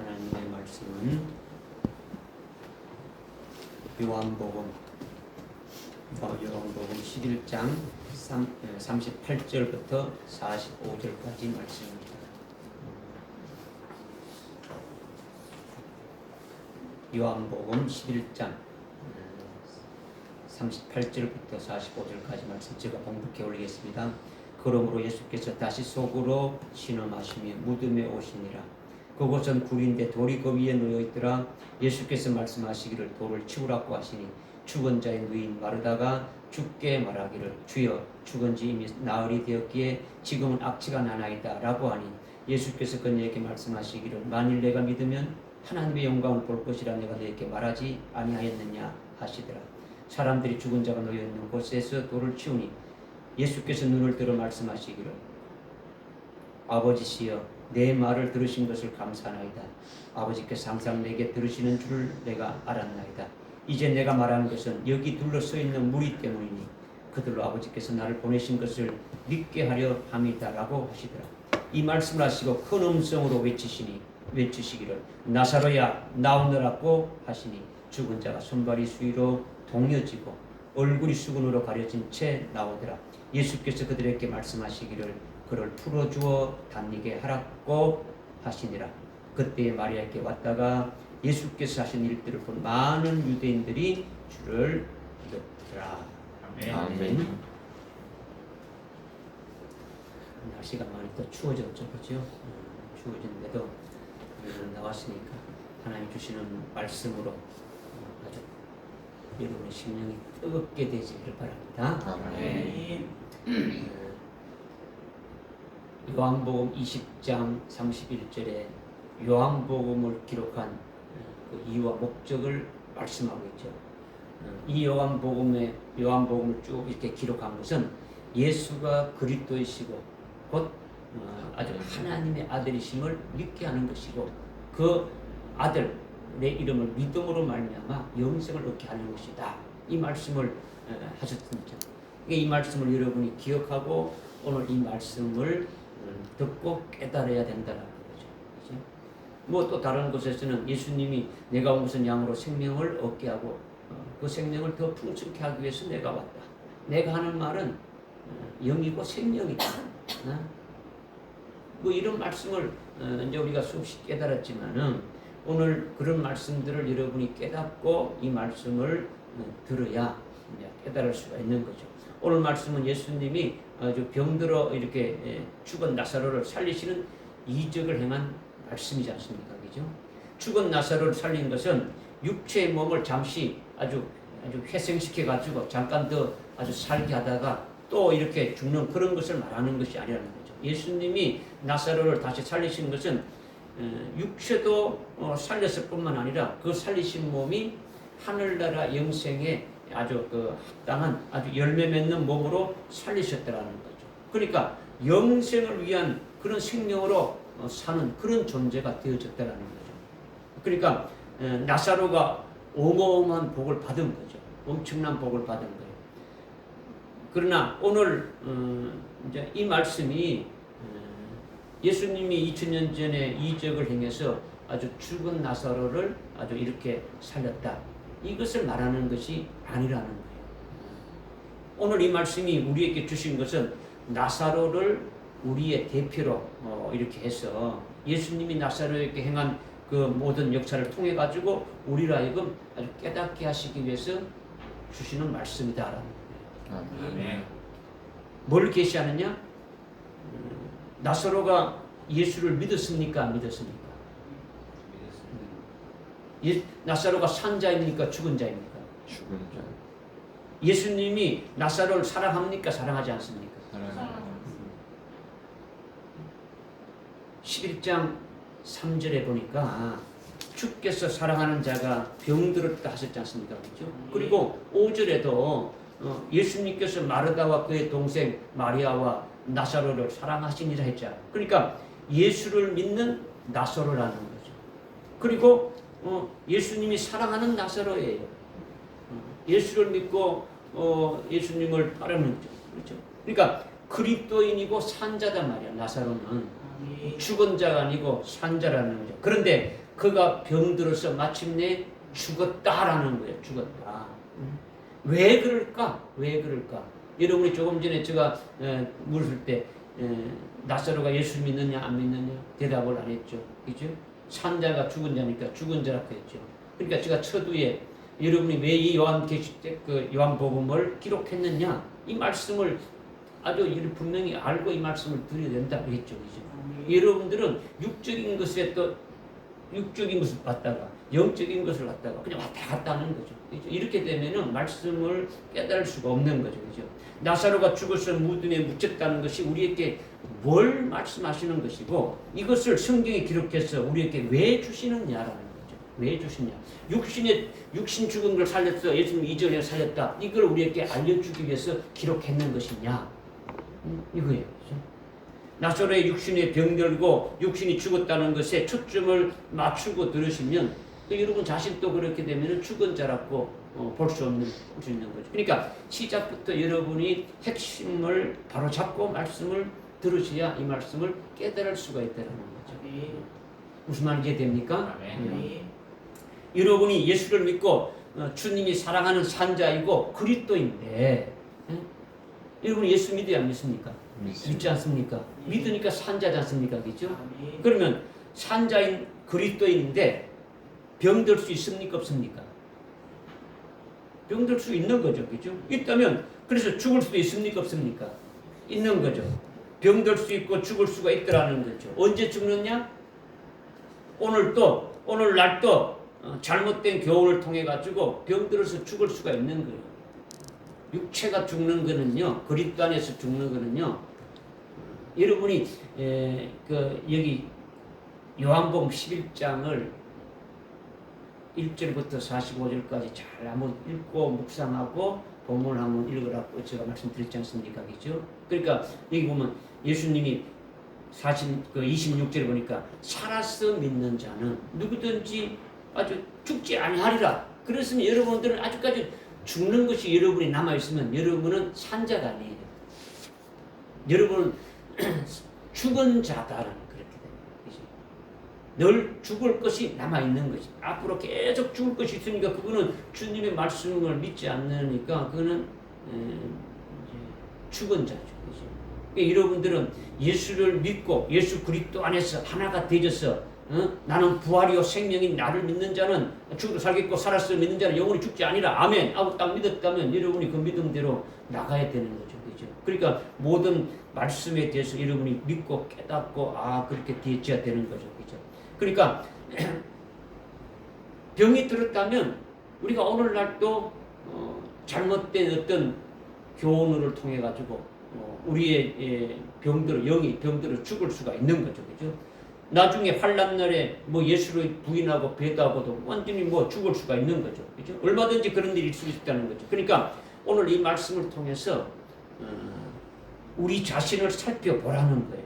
하나님의 말씀은 요한복음 11장 38절부터 45절까지 말씀입니다. 요한복음 11장 38절부터 45절까지 말씀 제가 봉독해 올리겠습니다. 그러므로 예수께서 다시 속으로 신음하시며 무덤에 오시니라. 그곳은 굴인데 돌이 그 위에 놓여 있더라. 예수께서 말씀하시기를 돌을 치우라고 하시니 죽은 자의 누인 마르다가 죽게 말하기를 주여 죽은 지 이미 나흘이 되었기에 지금은 악취가 나나이다 라고 하니 예수께서 그녀에게 말씀하시기를 만일 내가 믿으면 하나님의 영광을 볼 것이라 내가 너에게 말하지 아니하였느냐 하시더라. 사람들이 죽은 자가 놓여 있는 곳에서 돌을 치우니 예수께서 눈을 들어 말씀하시기를 아버지시여 내 말을 들으신 것을 감사하나이다. 아버지께서 항상 내게 들으시는 줄을 내가 알았나이다. 이제 내가 말하는 것은 여기 둘러서 있는 무리 때문이니 그들로 아버지께서 나를 보내신 것을 믿게 하려 함이다 라고 하시더라. 이 말씀을 하시고 큰 음성으로 외치시기를 나사로야 나오너라고 하시니 죽은 자가 손발이 수위로 동여지고 얼굴이 수건으로 가려진 채 나오더라. 예수께서 그들에게 말씀하시기를 그를 풀어주어 담니게 하라고 하시니라. 그때에 마리아에게 왔다가 예수께서 하신 일들을 본 많은 유대인들이 주를 믿었더라. 아멘. 날씨가 많이 또 추워졌죠, 그렇죠? 추워졌는데도 우리는 나왔으니까 하나님 주시는 말씀으로 아주 여러분의 심령이 뜨겁게 되시기를 바랍니다. 아멘. 요한복음 20장 31절에 요한복음을 기록한 그 이유와 목적을 말씀하고 있죠. 이 요한복음을 쭉 이렇게 기록한 것은 예수가 그리스도이시고 곧 아주 하나님의 아들이심을 믿게 하는 것이고 그 아들의 이름을 믿음으로 말미암아 영생을 얻게 하는 것이다. 이 말씀을 하셨습니다. 이 말씀을 여러분이 기억하고 오늘 이 말씀을 듣고 깨달아야 된다는 거죠. 뭐 또 다른 곳에서는 예수님이 내가 온 것은 양으로 생명을 얻게 하고 그 생명을 더 풍성케 하기 위해서 내가 왔다. 내가 하는 말은 영이고 생명이다. 뭐 이런 말씀을 이제 우리가 수없이 깨달았지만은 오늘 그런 말씀들을 여러분이 깨닫고 이 말씀을 들어야 깨달을 수가 있는 거죠. 오늘 말씀은 예수님이 아주 병들어 이렇게 죽은 나사로를 살리시는 이적을 행한 말씀이지 않습니까? 그죠? 죽은 나사로를 살린 것은 육체의 몸을 잠시 아주 회생시켜 가지고 잠깐 더 아주 살게 하다가 또 이렇게 죽는 그런 것을 말하는 것이 아니라는 거죠. 예수님이 나사로를 다시 살리신 것은 육체도 살렸을 뿐만 아니라 그 살리신 몸이 하늘나라 영생에 아주 합당한 아주 열매 맺는 몸으로 살리셨다라는 거죠. 그러니까 영생을 위한 그런 생명으로 사는 그런 존재가 되어졌다라는 거죠. 그러니까 나사로가 어마어마한 복을 받은 거죠. 엄청난 복을 받은 거예요. 그러나 오늘 이제 이 말씀이 예수님이 2000년 전에 이적을 행해서 아주 죽은 나사로를 아주 이렇게 살렸다. 이것을 말하는 것이 아니라는 거예요. 오늘 이 말씀이 우리에게 주신 것은 나사로를 우리의 대표로 이렇게 해서 예수님이 나사로에게 행한 그 모든 역사를 통해 가지고 우리를 하여금 아주 깨닫게 하시기 위해서 주시는 말씀이다라는 거예요. 아멘. 뭘 계시하느냐? 나사로가 예수를 믿었습니까? 안 믿었습니까? 나사로가 산 자입니까? 죽은 자입니까? 죽은 자. 예수님이 나사로를 사랑합니까? 사랑하지 않습니까? 사랑합니다. 11장 3절에 보니까 주께서 사랑하는 자가 병들었다 하셨지 않습니까? 그렇죠? 그리고 5절에도 예수님께서 마르다와 그의 동생 마리아와 나사로를 사랑하시니라 했잖아요. 그러니까 예수를 믿는 나사로라는 거죠. 그리고 예수님이 사랑하는 나사로예요. 예수를 믿고 예수님을 따르는 거죠. 그렇죠? 그러니까 그리스도인이고 산자단 말이야. 나사로는 죽은 자가 아니고 산 자라는 거죠. 그런데 그가 병들어서 마침내 죽었다라는 거예요. 죽었다. 왜 그럴까? 왜 그럴까? 여러분이 조금 전에 제가 물을 때 나사로가 예수 믿느냐 안 믿느냐 대답을 안 했죠. 그죠? 산 자가 죽은 자니까 죽은 자라고 했죠. 그러니까 제가 서두에 여러분이 왜 이 요한복음을 기록했느냐 이 말씀을 아주 분명히 알고 이 말씀을 드려야 된다 그랬죠. 그죠? 여러분들은 육적인 것에 또 육적인 것을 받다가 영적인 것을 갖다가 그냥 왔다 갔다 하는 거죠. 그렇죠? 이렇게 되면은 말씀을 깨달을 수가 없는 거죠. 그죠? 나사로가 죽어서 무덤에 묻혔다는 것이 우리에게 뭘 말씀하시는 것이고 이것을 성경에 기록해서 우리에게 왜 주시느냐라는 거죠. 왜 주시냐. 육신 죽은 걸 살렸어. 예수님 이전에 살렸다. 이걸 우리에게 알려주기 위해서 기록했는 것이냐. 이거예요. 그죠? 나사로의 육신에 병들고 육신이 죽었다는 것에 초점을 맞추고 들으시면 여러분 자신도 그렇게 되면 죽은 자라고 볼 수 있는 거죠. 그러니까 시작부터 여러분이 핵심을 바로 잡고 말씀을 들으셔야 이 말씀을 깨달을 수가 있다는 거죠. 무슨 말인지 됩니까? 여러분이 예수를 믿고 주님이 사랑하는 산자이고 그리스도인데 여러분이 예수 믿어야 안 믿습니까? 믿지 않습니까? 믿으니까 산자지 않습니까? 그죠? 그러면 산자인 그리스도인인데 병들 수 있습니까? 없습니까? 병들 수 있는 거죠. 그죠? 있다면 그래서 죽을 수도 있습니까? 없습니까? 있는 거죠. 병들 수 있고 죽을 수가 있더라는 거죠. 언제 죽느냐? 오늘날 또 잘못된 교훈을 통해 가지고 병들어서 죽을 수가 있는 거예요. 육체가 죽는 거는요, 그리스도 안에서 죽는 거는요, 여러분이 여기 요한복음 11장을 1절부터 45절까지 잘 한번 읽고 묵상하고 본문을 한번 읽으라고 제가 말씀드렸지 않습니까? 그죠? 그러니까 여기 보면 예수님이 26절에 보니까 살아서 믿는 자는 누구든지 아주 죽지 아니하리라. 그랬으면 여러분들은 아직까지 죽는 것이 여러분이 남아있으면 여러분은 산자가 아니에요. 여러분은 죽은 자다라는 그렇게 됩니다. 늘 죽을 것이 남아있는 것이 앞으로 계속 죽을 것이 있으니까 그거는 주님의 말씀을 믿지 않으니까 그거는 죽은 자죠. 그러니까 여러분들은 예수를 믿고 예수 그리스도 안에서 하나가 되어서 나는 부활이요 생명인 나를 믿는 자는 죽어도 살겠고 살았을 믿는 자는 영원히 죽지 아니라 아멘 하고 딱 믿었다면 여러분이 그 믿음대로 나가야 되는 거죠. 그렇죠? 그러니까 모든 말씀에 대해서 여러분이 믿고 깨닫고 그렇게 되어야 되는 거죠. 그렇죠? 그러니까 병이 들었다면 우리가 오늘날도 잘못된 어떤 교훈을 통해 가지고 우리의 영이 병들어 죽을 수가 있는 거죠. 그렇죠? 나중에 환난 날에 예수를 부인하고 배도하고도 완전히 죽을 수가 있는 거죠. 그렇죠? 얼마든지 그런 일이 있을 수 있다는 거죠. 그러니까 오늘 이 말씀을 통해서 우리 자신을 살펴보라는 거예요.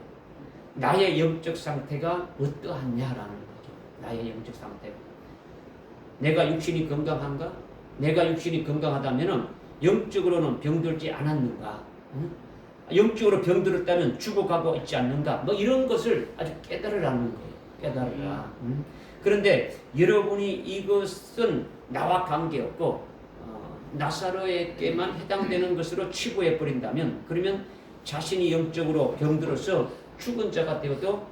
나의 영적 상태가 어떠하냐라는 거죠. 나의 영적 상태가. 내가 육신이 건강한가? 내가 육신이 건강하다면 영적으로는 병들지 않았는가? 영적으로 병들었다면 죽어가고 있지 않는가? 이런 것을 아주 깨달으라는 거예요. 깨달으라. 그런데 여러분이 이것은 나와 관계없고 나사로에게만 해당되는 것으로 치부해 버린다면 그러면 자신이 영적으로 병들어서 죽은 자가 되어도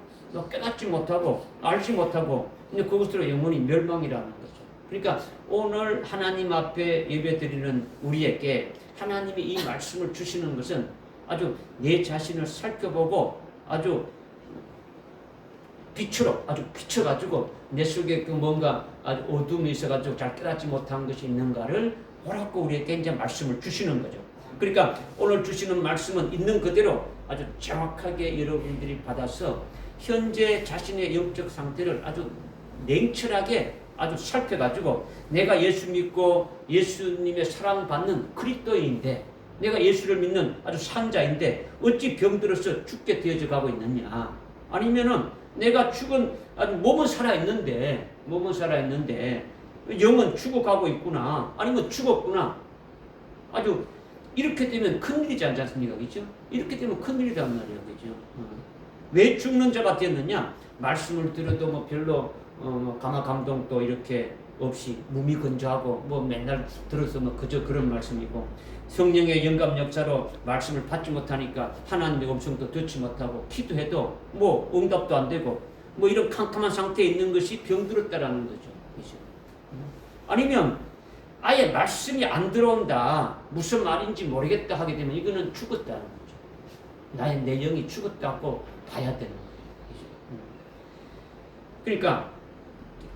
깨닫지 못하고 알지 못하고 그것으로 영원히 멸망이라는 거죠. 그러니까 오늘 하나님 앞에 예배드리는 우리에게 하나님이 이 말씀을 주시는 것은 아주 내 자신을 살펴보고 아주 빛으로 아주 비춰가지고 내 속에 뭔가 아주 어둠이 있어가지고 잘 깨닫지 못한 것이 있는가를 보라고 우리에게 이제 말씀을 주시는 거죠. 그러니까 오늘 주시는 말씀은 있는 그대로 아주 정확하게 여러분들이 받아서 현재 자신의 영적 상태를 아주 냉철하게 아주 살펴가지고 내가 예수 믿고 예수님의 사랑받는 그리스도인인데 내가 예수를 믿는 아주 산자인데 어찌 병들어서 죽게 되어져 가고 있느냐? 아니면은 내가 아주 몸은 살아있는데 영은 죽어가고 있구나. 아니면 죽었구나. 아주 이렇게 되면 큰일이지 않습니까? 그렇죠? 이렇게 되면 큰일이란 말이에요. 그렇죠? 왜 죽는 자가 되었느냐? 말씀을 들어도 별로 뭐 가마 감동도 이렇게 없이 무미건조하고 뭐 맨날 들어서 뭐 그저 그런 말씀이고 성령의 영감 역사로 말씀을 받지 못하니까 하나님의 음성도 듣지 못하고 기도해도 뭐 응답도 안 되고 뭐 이런 캄캄한 상태에 있는 것이 병들었다라는 거죠. 그죠? 아니면 아예 말씀이 안 들어온다, 무슨 말인지 모르겠다 하게 되면 이거는 죽었다는 거죠. 내 영이 죽었다고 봐야 되는 거예요. 그러니까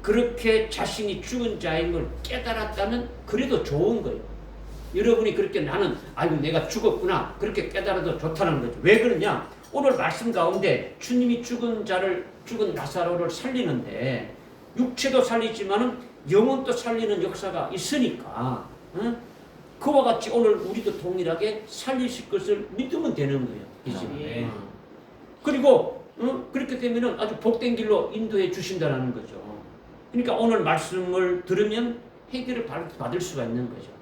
그렇게 자신이 죽은 자인 걸 깨달았다면 그래도 좋은 거예요. 여러분이 그렇게 나는 아이고 내가 죽었구나 그렇게 깨달아도 좋다는 거죠. 왜 그러냐? 오늘 말씀 가운데 주님이 죽은 나사로를 살리는데 육체도 살리지만은 영혼도 살리는 역사가 있으니까 그와 같이 오늘 우리도 동일하게 살리실 것을 믿으면 되는 거예요. 그렇죠? 네. 그리고 그렇게 되면은 아주 복된 길로 인도해 주신다는 거죠. 그러니까 오늘 말씀을 들으면 해결을 받을 수가 있는 거죠.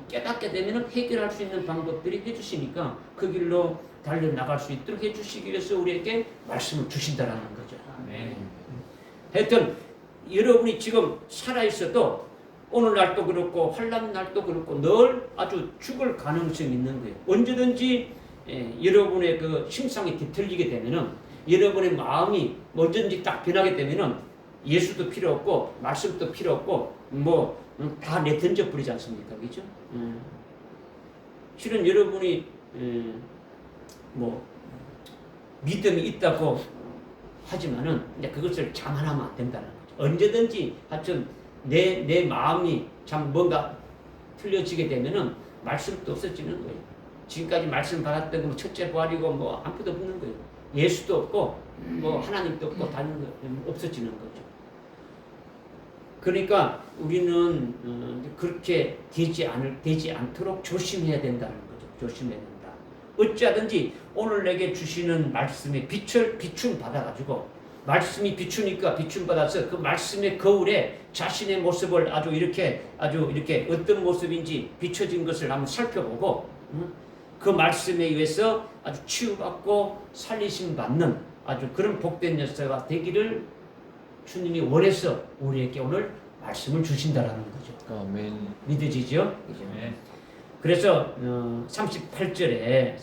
깨닫게 되면은 해결할 수 있는 방법들이 해주시니까 그 길로 달려나갈 수 있도록 해주시기 위해서 우리에게 말씀을 주신다는 거죠. 네. 하여튼 여러분이 지금 살아있어도 오늘날도 그렇고 환난날도 그렇고 늘 아주 죽을 가능성이 있는 거예요. 언제든지 여러분의 그 심상이 뒤틀리게 되면은 여러분의 마음이 뭐든지 딱 변하게 되면은 예수도 필요 없고 말씀도 필요 없고 뭐 다 내던져 버리지 않습니까? 그죠? 실은 여러분이 뭐 믿음이 있다고 하지만은 이제 그것을 자만하면 안 된다는 거죠. 언제든지 하여튼 내 마음이 참 뭔가 틀려지게 되면은 말씀도 없어지는 거예요. 지금까지 말씀 받았던 거 첫째 부활이고 뭐 아무것도 없는 거예요. 예수도 없고 뭐 하나님도 없고 다른 거 없어지는 거죠. 그러니까 우리는 그렇게 되지 않도록 조심해야 된다는 거죠. 조심해야 된다. 어찌하든지 오늘 내게 주시는 말씀에 비춤 받아가지고 말씀이 비추니까 비춤 받아서 그 말씀의 거울에 자신의 모습을 아주 이렇게 어떤 모습인지 비춰진 것을 한번 살펴보고 그 말씀에 의해서 아주 치유받고 살리심 받는 아주 그런 복된 역사가 되기를 주님이 원해서 우리에게 오늘 말씀을 주신다라는 거죠. 아멘. 믿어지죠? 네. 그래서 38절에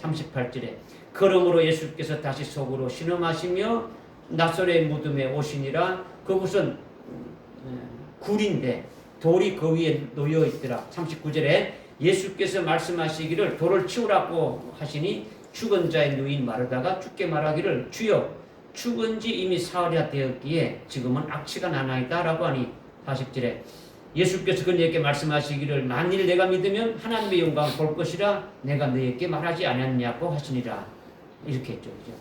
그러므로 예수께서 다시 속으로 신음하시며 나사로의 무덤에 오시니라. 그곳은 굴인데 돌이 그 위에 놓여 있더라. 39절에 예수께서 말씀하시기를 돌을 치우라고 하시니 죽은 자의 누인 마르다가 죽게 말하기를 주여 죽은 지 이미 사흘이나 되었기에 지금은 악취가 나나이다 라고 하니 40절에 예수께서 그에게 말씀하시기를 만일 내가 믿으면 하나님의 영광을 볼 것이라 내가 너에게 말하지 않았냐고 하시니라. 이렇게 했죠. 그죠?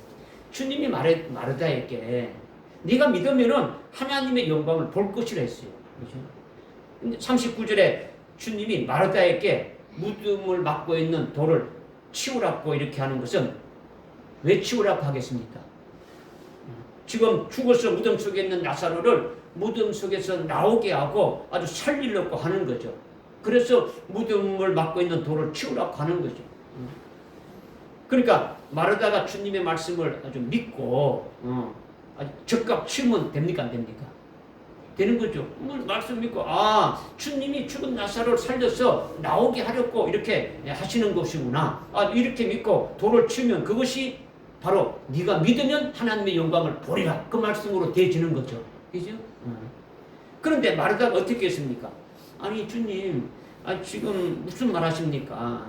주님이 마르다에게 네가 믿으면 하나님의 영광을 볼 것이라 했어요. 그죠? 39절에 주님이 마르다에게 무덤을 막고 있는 돌을 치우라고 이렇게 하는 것은 왜 치우라고 하겠습니까? 지금 죽어서 무덤 속에 있는 나사로를 무덤 속에서 나오게 하고 아주 살리려고 하는 거죠. 그래서 무덤을 막고 있는 돌을 치우라고 하는 거죠. 그러니까 마르다가 주님의 말씀을 아주 믿고 아주 적극 치우면 됩니까? 안 됩니까? 되는 거죠. 말씀 믿고 주님이 죽은 나사로를 살려서 나오게 하려고 이렇게 하시는 것이구나. 이렇게 믿고 돌을 치우면 그것이 바로 네가 믿으면 하나님의 영광을 보리라. 그 말씀으로 되어지는 거죠. 그죠? 그런데 마르다가 어떻게 했습니까? 아니 주님, 지금 무슨 말 하십니까?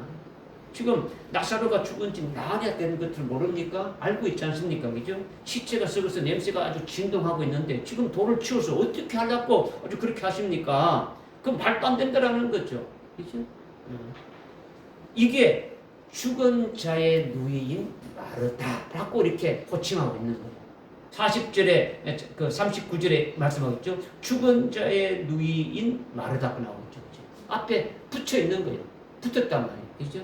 지금 나사로가 죽은 지 나흘이나 되는 것을 모릅니까? 알고 있지 않습니까? 그죠? 시체가 썩어서 냄새가 아주 진동하고 있는데 지금 돌을 치워서 어떻게 하려고 아주 그렇게 하십니까? 그럼 말도 안 된다라는 거죠. 그죠? 이게 죽은 자의 누이인 마르다라고 이렇게 호칭하고 있는 거예요. 40절에, 39절에 말씀하겠죠. 죽은 자의 누이인 마르다고 나오죠. 그죠? 앞에 붙여 있는 거예요. 붙었단 말이에요. 그죠?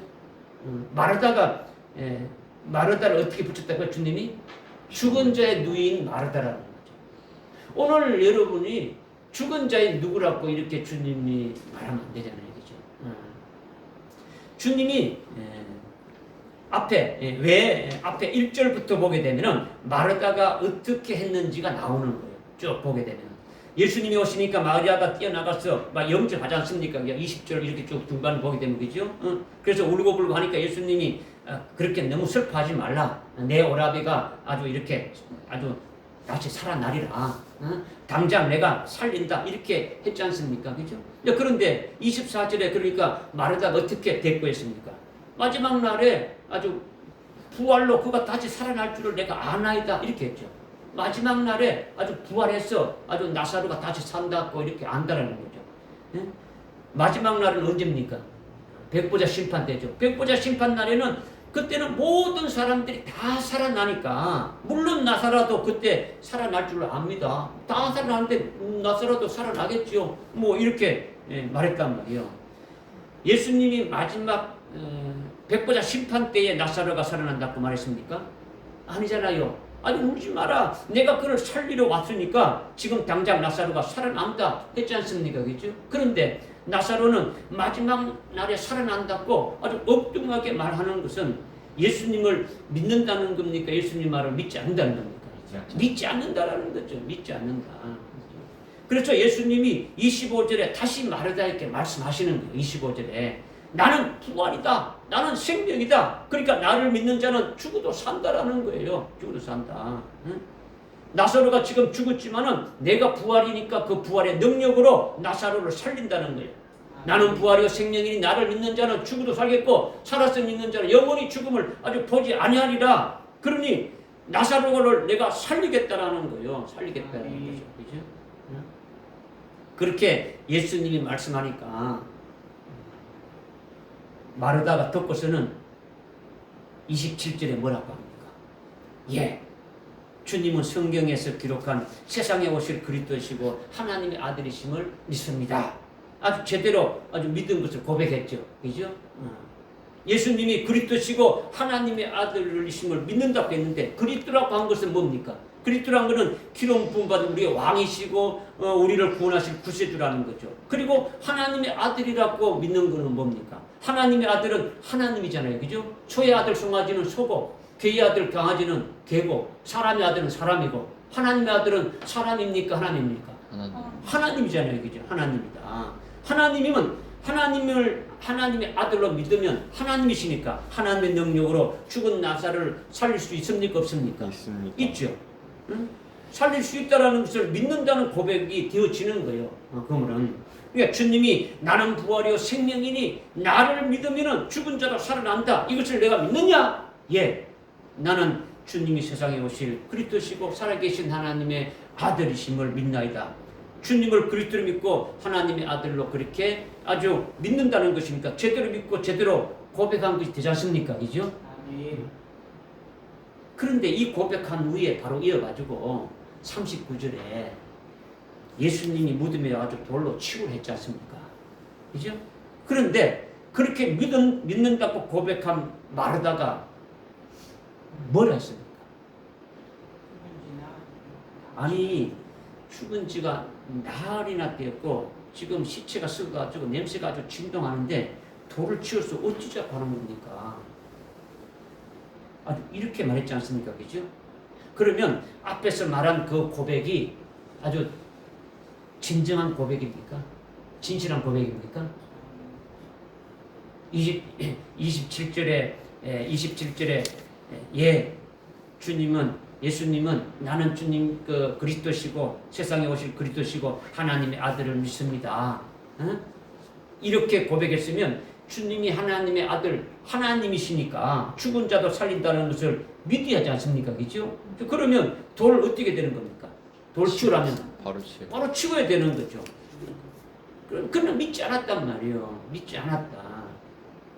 마르다가, 마르다를 어떻게 붙였다고요? 주님이? 죽은 자의 누이인 마르다라는 거죠. 오늘 여러분이 죽은 자의 누구라고 이렇게 주님이 말하면 안 되잖아요. 그죠? 주님이, 앞에 1절부터 보게 되면은 마르다가 어떻게 했는지가 나오는 거예요. 쭉 보게 되면 예수님이 오시니까 마리아가 뛰어나가서 막 영접하지 않습니까? 20절 이렇게 쭉 중반 보게 되면 그죠? 그래서 울고불고 하니까 예수님이 그렇게 너무 슬퍼하지 말라. 내 오라비가 아주 이렇게 아주 다시 살아나리라. 당장 내가 살린다. 이렇게 했지 않습니까? 그죠? 그런데 24절에 그러니까 마르다가 어떻게 대꾸했습니까? 마지막 날에 아주 부활로 그가 다시 살아날 줄을 내가 아나이다. 이렇게 했죠. 마지막 날에 아주 부활해서 아주 나사로가 다시 산다고 이렇게 안다라는 거죠. 예? 마지막 날은 언제입니까? 백보자 심판 때죠. 백보자 심판 날에는 그때는 모든 사람들이 다 살아나니까 물론 나사로도 그때 살아날 줄 압니다. 다 살아나는데 나사로도 살아나겠죠. 뭐 이렇게 말했단 말이에요. 예수님이 마지막 백보자 심판 때에 나사로가 살아난다고 말했습니까? 아니잖아요. 아니 울지 마라. 내가 그를 살리러 왔으니까 지금 당장 나사로가 살아난다 했지 않습니까? 그죠? 그런데 나사로는 마지막 날에 살아난다고 아주 엉뚱하게 말하는 것은 예수님을 믿는다는 겁니까? 예수님 말을 믿지 않는다는 겁니까? 믿지 않는다라는 거죠. 믿지 않는다. 그렇죠. 예수님이 25절에 다시 마르다에게 말씀하시는 거예요. 25절에 나는 부활이다. 나는 생명이다. 그러니까 나를 믿는 자는 죽어도 산다라는 거예요. 죽어도 산다. 응? 나사로가 지금 죽었지만은 내가 부활이니까 그 부활의 능력으로 나사로를 살린다는 거예요. 나는 부활이요 생명이니 나를 믿는 자는 죽어도 살겠고 살아서 믿는 자는 영원히 죽음을 아주 보지 아니하리라. 그러니 나사로를 내가 살리겠다라는 거예요. 살리겠다는 거죠. 그죠? 응? 그렇게 예수님이 말씀하니까 마르다가 듣고서는 27절에 뭐라고 합니까? 예, 주님은 성경에서 기록한 세상에 오실 그리스도시고 하나님의 아들이심을 믿습니다. 아주 제대로 아주 믿은 것을 고백했죠. 그죠? 예수님이 그리스도시고 하나님의 아들이심을 믿는다고 했는데 그리스도라고 한 것은 뭡니까? 그리스도란 것은 기름 부음 받은 우리의 왕이시고 우리를 구원하실 구세주라는 거죠. 그리고 하나님의 아들이라고 믿는 것은 뭡니까? 하나님의 아들은 하나님이잖아요. 그죠? 소의 아들 송아지는 소고 개의 아들 강아지는 개고 사람의 아들은 사람이고 하나님의 아들은 사람입니까? 하나님입니까? 하나님이잖아요. 그죠? 하나님이다. 하나님이면 하나님의 아들로 믿으면 하나님이시니까 하나님의 능력으로 죽은 나사로를 살릴 수 있습니까? 없습니까? 있습니다. 있죠. 응? 살릴 수 있다는 것을 믿는다는 고백이 되어지는 거예요. 그러면 그러니까 주님이 나는 부활이요 생명이니 나를 믿으면 죽은 자도 살아난다. 이것을 내가 믿느냐? 예. 나는 주님이 세상에 오실 그리스도시고 살아계신 하나님의 아들이심을 믿나이다. 주님을 그리스도로 믿고 하나님의 아들로 그렇게 아주 믿는다는 것이니까 제대로 믿고 제대로 고백한 것이 되지 않습니까? 그죠? 그런데 이 고백한 후에 바로 이어가지고 39절에 예수님이 무덤에 와가지고 돌로 치고 했지 않습니까? 그죠? 그런데 그렇게 믿는다고 고백한 마르다가 뭘 했습니까? 아니 죽은 지가 나흘이나 되었고 지금 시체가 썩어가지고 냄새가 아주 진동하는데 돌을 치워서 어찌자고 하는 겁니까? 아주 이렇게 말했지 않습니까? 그죠? 그러면 앞에서 말한 그 고백이 아주 진정한 고백입니까? 진실한 고백입니까? 27절에 예, 예수님은 나는 주님 그 그리스도시고 세상에 오실 그리스도시고 하나님의 아들을 믿습니다. 이렇게 고백했으면 주님이 하나님의 아들 하나님이시니까 죽은 자도 살린다는 것을 믿어야 하지 않습니까? 그죠? 그러면 돌을 어떻게 되는 겁니까? 돌 치우라면 바로 치워야 되는 거죠. 그는 믿지 않았단 말이에요. 믿지 않았다.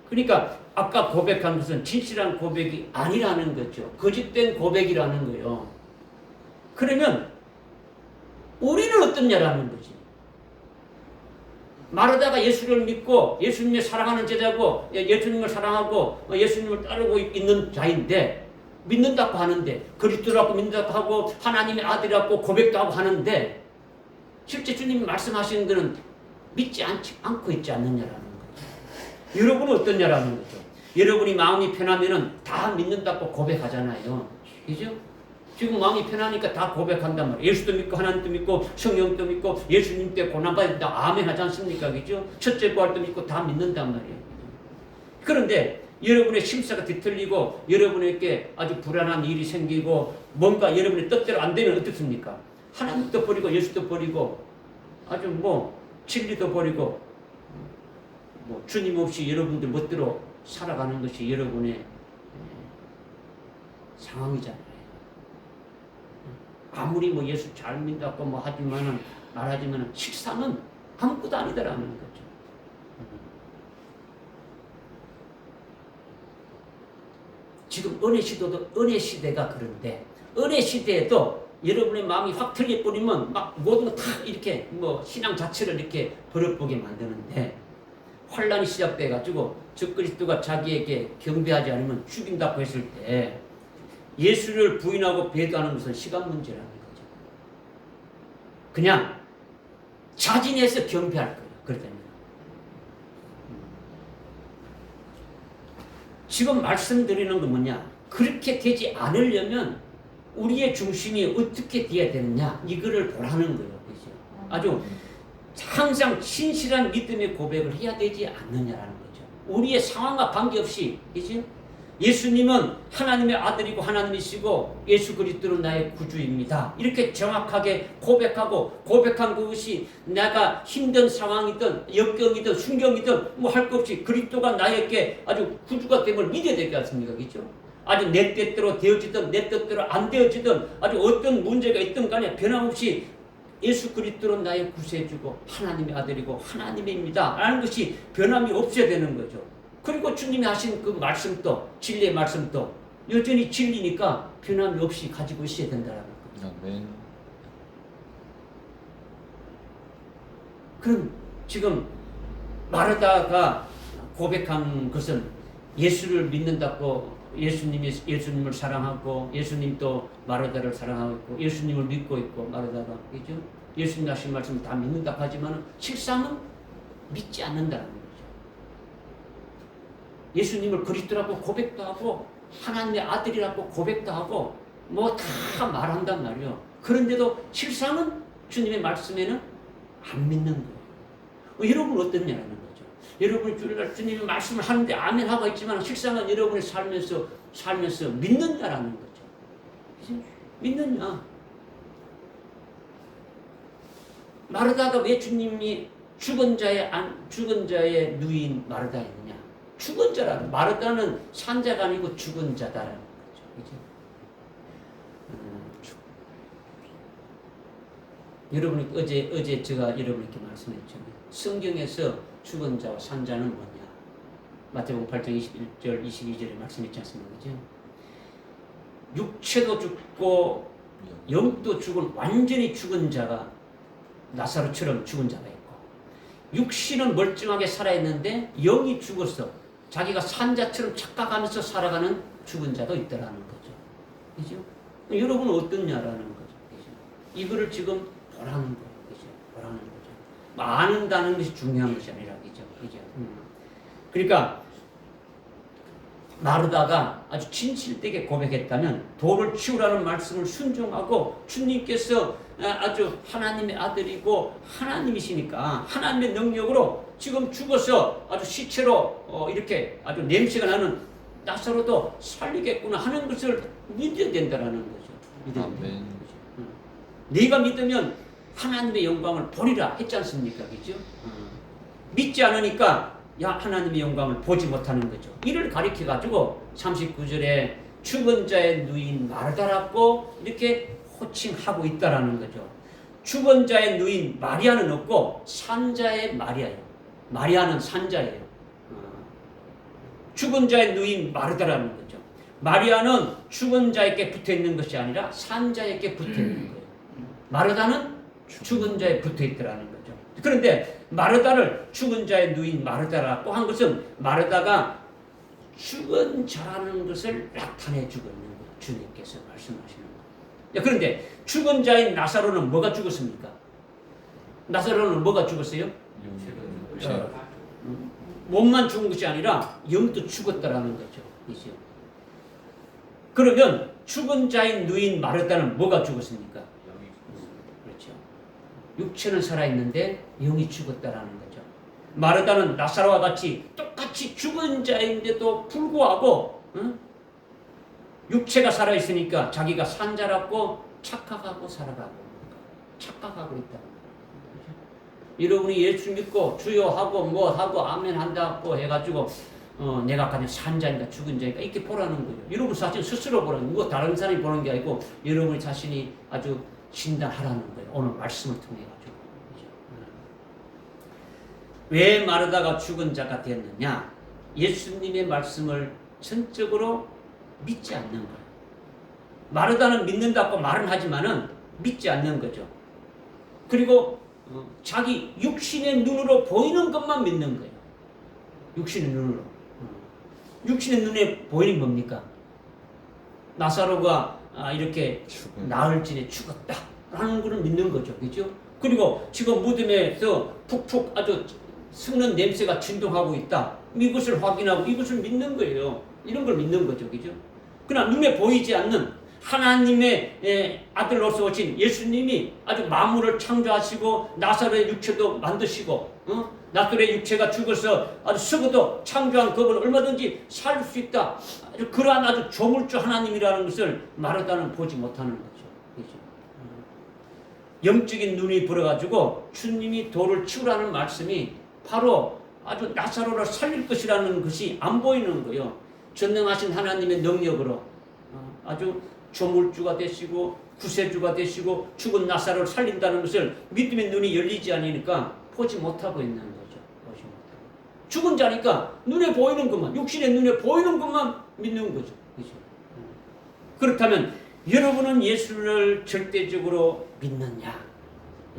그러니까 아까 고백한 것은 진실한 고백이 아니라는 거죠. 거짓된 고백이라는 거예요. 그러면 우리는 어떻냐라는 거지. 마르다가 예수를 믿고 예수님을 사랑하는 제자고 예수님을 사랑하고 예수님을 따르고 있는 자인데 믿는다고 하는데 그리스도라고 믿는다고 하고 하나님의 아들이라고 고백도 하고 하는데 실제 주님이 말씀하시는 것은 믿지 않고 있지 않느냐라는 거죠. 여러분은 어떠냐라는 거죠. 여러분이 마음이 편하면은 다 믿는다고 고백하잖아요. 그죠? 지금 마음이 편하니까 다 고백한단 말이에요. 예수도 믿고 하나님도 믿고 성령도 믿고 예수님 때 고난받아야 된다. 아멘 하지 않습니까? 그죠? 첫째 부활도 믿고 다 믿는단 말이에요. 그런데 여러분의 심사가 뒤틀리고 여러분에게 아주 불안한 일이 생기고 뭔가 여러분의 뜻대로 안 되면 어떻습니까? 하나님도 버리고 예수도 버리고 아주 뭐 진리도 버리고 뭐 주님 없이 여러분들 멋대로 살아가는 것이 여러분의 상황이잖아요. 아무리 뭐 예수 잘 믿다고 뭐 하지만은 말하지만은 실상은 아무것도 아니다라는 거죠. 지금 은혜 시도도 은혜 시대가 그런데 은혜 시대에도 여러분의 마음이 확 틀려 버리면 막 모든 거 다 이렇게 뭐 신앙 자체를 이렇게 버릇보게 만드는데 환란이 시작돼 가지고 적그리스도가 자기에게 경배하지 않으면 죽인다고 했을 때 예수를 부인하고 배도하는 것은 시간 문제라는 거죠. 그냥 자진해서 경배할 거예요. 그렇다면 지금 말씀드리는 건 뭐냐? 그렇게 되지 않으려면 우리의 중심이 어떻게 돼야 되느냐? 이거를 보라는 거예요. 그죠? 아주 항상 신실한 믿음의 고백을 해야 되지 않느냐라는 거죠. 우리의 상황과 관계없이, 그죠? 예수님은 하나님의 아들이고 하나님이시고 예수 그리스도는 나의 구주입니다. 이렇게 정확하게 고백하고 고백한 그것이 내가 힘든 상황이든 역경이든 순경이든 뭐 할 것 없이 그리스도가 나에게 아주 구주가 됨을 믿어야 되지 않습니까? 그렇죠? 아주 내 뜻대로 되어지든 내 뜻대로 안 되어지든 아주 어떤 문제가 있든 간에 변함없이 예수 그리스도는 나의 구세주고 하나님의 아들이고 하나님입니다 라는 것이 변함이 없어야 되는 거죠. 그리고 주님이 하신 그 말씀도 진리의 말씀도 여전히 진리니까 변함이 없이 가지고 있어야 된다는 거죠. 아멘. 그럼 지금 마르다가 고백한 것은 예수를 믿는다고 예수님을 사랑하고 예수님도 마르다를 사랑하고 있고 예수님을 믿고 있고 마르다가 그죠? 예수님 하신 말씀을 다 믿는다 하지만 실상은 믿지 않는다는 거죠. 예수님을 그리스도라고 고백도 하고 하나님의 아들이라고 고백도 하고 뭐 다 말한단 말이에요. 그런데도 실상은 주님의 말씀에는 안 믿는 거예요. 여러분 어떻냐라는 거죠. 여러분이 주님의 말씀을 하는데 아멘 하고 있지만 실상은 여러분이 살면서 믿느냐라는 거죠. 그치? 믿느냐. 마르다가 왜 주님이 죽은 자의 누이인 마르다였느냐. 죽은 자라는 마르다는 산자가 아니고 죽은 자다라는 거죠. 그죠? 여러분이 어제 제가 여러분께 말씀했죠. 성경에서 죽은 자와 산자는 뭐냐? 마태복음 8장 21절 22절에 말씀했지 않습니까? 그죠? 육체도 죽고 영도 죽은 완전히 죽은 자가 나사로처럼 죽은 자가 있고 육신은 멀쩡하게 살아있는데 영이 죽었어. 자기가 산자처럼 착각하면서 살아가는 죽은 자도 있다라는 거죠. 그죠? 여러분은 어떻냐라는 거죠. 그죠? 이거를 지금 보라는 거예요. 그죠? 보라는 거죠. 아는다는 것이 중요한 것이 아니라, 그죠? 그죠? 그러니까, 마르다가 아주 진실되게 고백했다면, 돌을 치우라는 말씀을 순종하고, 주님께서 아주 하나님의 아들이고, 하나님이시니까, 하나님의 능력으로 지금 죽어서 아주 시체로 이렇게 아주 냄새가 나는 나사로도 살리겠구나 하는 것을 믿어야 된다는 거죠. 아멘. 네가 믿으면 하나님의 영광을 보리라 했지 않습니까? 그죠? 믿지 않으니까 야 하나님의 영광을 보지 못하는 거죠. 이를 가리켜가지고 39절에 죽은 자의 누인 마르다라고 이렇게 호칭하고 있다라는 거죠. 죽은 자의 누인 마리아는 없고 산자의 마리아예요. 마리아는 산자예요. 죽은 자의 누인 마르다라는 거죠. 마리아는 죽은 자에게 붙어있는 것이 아니라 산자에게 붙어있는 거예요. 마르다는 죽은 자에 붙어있더라는 거죠. 그런데 마르다를 죽은 자의 누인 마르다라고 한 것은 마르다가 죽은 자라는 것을 나타내주고 있는 거예요. 주님께서 말씀하시는 거예요. 그런데 죽은 자인 나사로는 뭐가 죽었습니까? 나사로는 뭐가 죽었어요? 몸만 죽은 것이 아니라 영도 죽었다라는 거죠. 그죠? 그러면 죽은 자인 누인 마르다는 뭐가 죽었습니까? 그렇죠. 육체는 살아있는데 영이 죽었다라는 거죠. 마르다는 나사로와 같이 똑같이 죽은 자인데도 불구하고 육체가 살아있으니까 자기가 산 자라고 착각하고 살아가고 착각하고 있다. 여러분이 예수 믿고 주여 하고 뭐 하고 아멘 한다고 해가지고 내가 가진 산 자인가 죽은 자인가 이렇게 보라는 거예요. 여러분 자신 스스로 보라는 거예요. 다른 사람이 보는 게 아니고 여러분이 자신이 아주 진단하라는 거예요. 오늘 말씀을 통해 가지고. 왜 마르다가 죽은 자가 되었느냐? 예수님의 말씀을 전적으로 믿지 않는 거예요. 마르다는 믿는다고 말은 하지만은 믿지 않는 거죠. 그리고 자기 육신의 눈으로 보이는 것만 믿는 거예요. 육신의 눈으로. 육신의 눈에 보이는 뭡니까? 나사로가 이렇게 나흘 전에 죽었다라는 것을 믿는 거죠. 그죠? 그리고 지금 무덤에서 푹푹 아주 썩는 냄새가 진동하고 있다. 이것을 확인하고 이것을 믿는 거예요. 이런 걸 믿는 거죠. 그죠? 그러나 눈에 보이지 않는 하나님의 아들로서 오신 예수님이 아주 만물을 창조하시고 나사로의 육체도 만드시고 나사로의 육체가 죽어서 아주 썩어도 창조한 그분은 얼마든지 살 수 있다. 그러한 아주 조물주 하나님이라는 것을 마르다는 보지 못하는 거죠. 그렇죠? 영적인 눈이 불어가지고 주님이 돌을 치우라는 말씀이 바로 아주 나사로를 살릴 것이라는 것이 안 보이는 거예요. 전능하신 하나님의 능력으로 아주 조물주가 되시고 구세주가 되시고 죽은 나사로를 살린다는 것을 믿음의 눈이 열리지 않으니까 보지 못하고 있는 거죠. 보지 못하고. 죽은 자니까 눈에 보이는 것만, 육신의 눈에 보이는 것만 믿는 거죠. 그렇죠? 그렇다면 여러분은 예수를 절대적으로 믿느냐?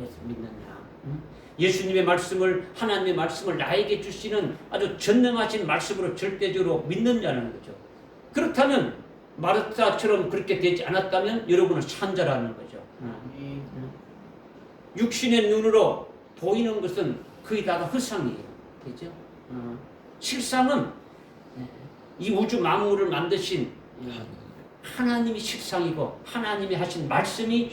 예수 믿느냐? 예수님의 말씀을, 하나님의 말씀을 나에게 주시는 아주 전능하신 말씀으로 절대적으로 믿느냐는 거죠. 그렇다면 마르다처럼 그렇게 되지 않았다면 여러분은 산자라는 거죠. 육신의 눈으로 보이는 것은 거의 다가 허상이에요. 그렇죠? 실상은 이 우주 만물을 만드신 하나님이 실상이고 하나님이 하신 말씀이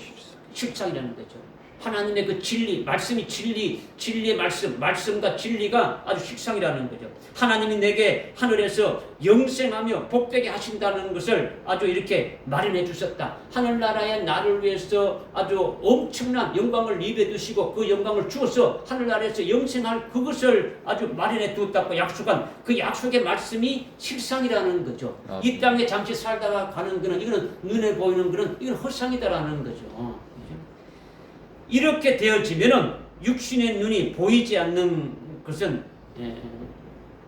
실상이라는 거죠. 하나님의 그 진리, 말씀이 진리, 진리의 말씀, 말씀과 진리가 아주 실상이라는 거죠. 하나님이 내게 하늘에서 영생하며 복되게 하신다는 것을 아주 이렇게 마련해 주셨다. 하늘나라에 나를 위해서 아주 엄청난 영광을 입에 두시고 그 영광을 주어서 하늘나라에서 영생할 그것을 아주 마련해 두었다고 약속한 그 약속의 말씀이 실상이라는 거죠. 이 땅에 잠시 살다가 가는 거는 이거는 눈에 보이는 거는 이건 허상이다라는 거죠. 이렇게 되어지면은 육신의 눈이 보이지 않는 것은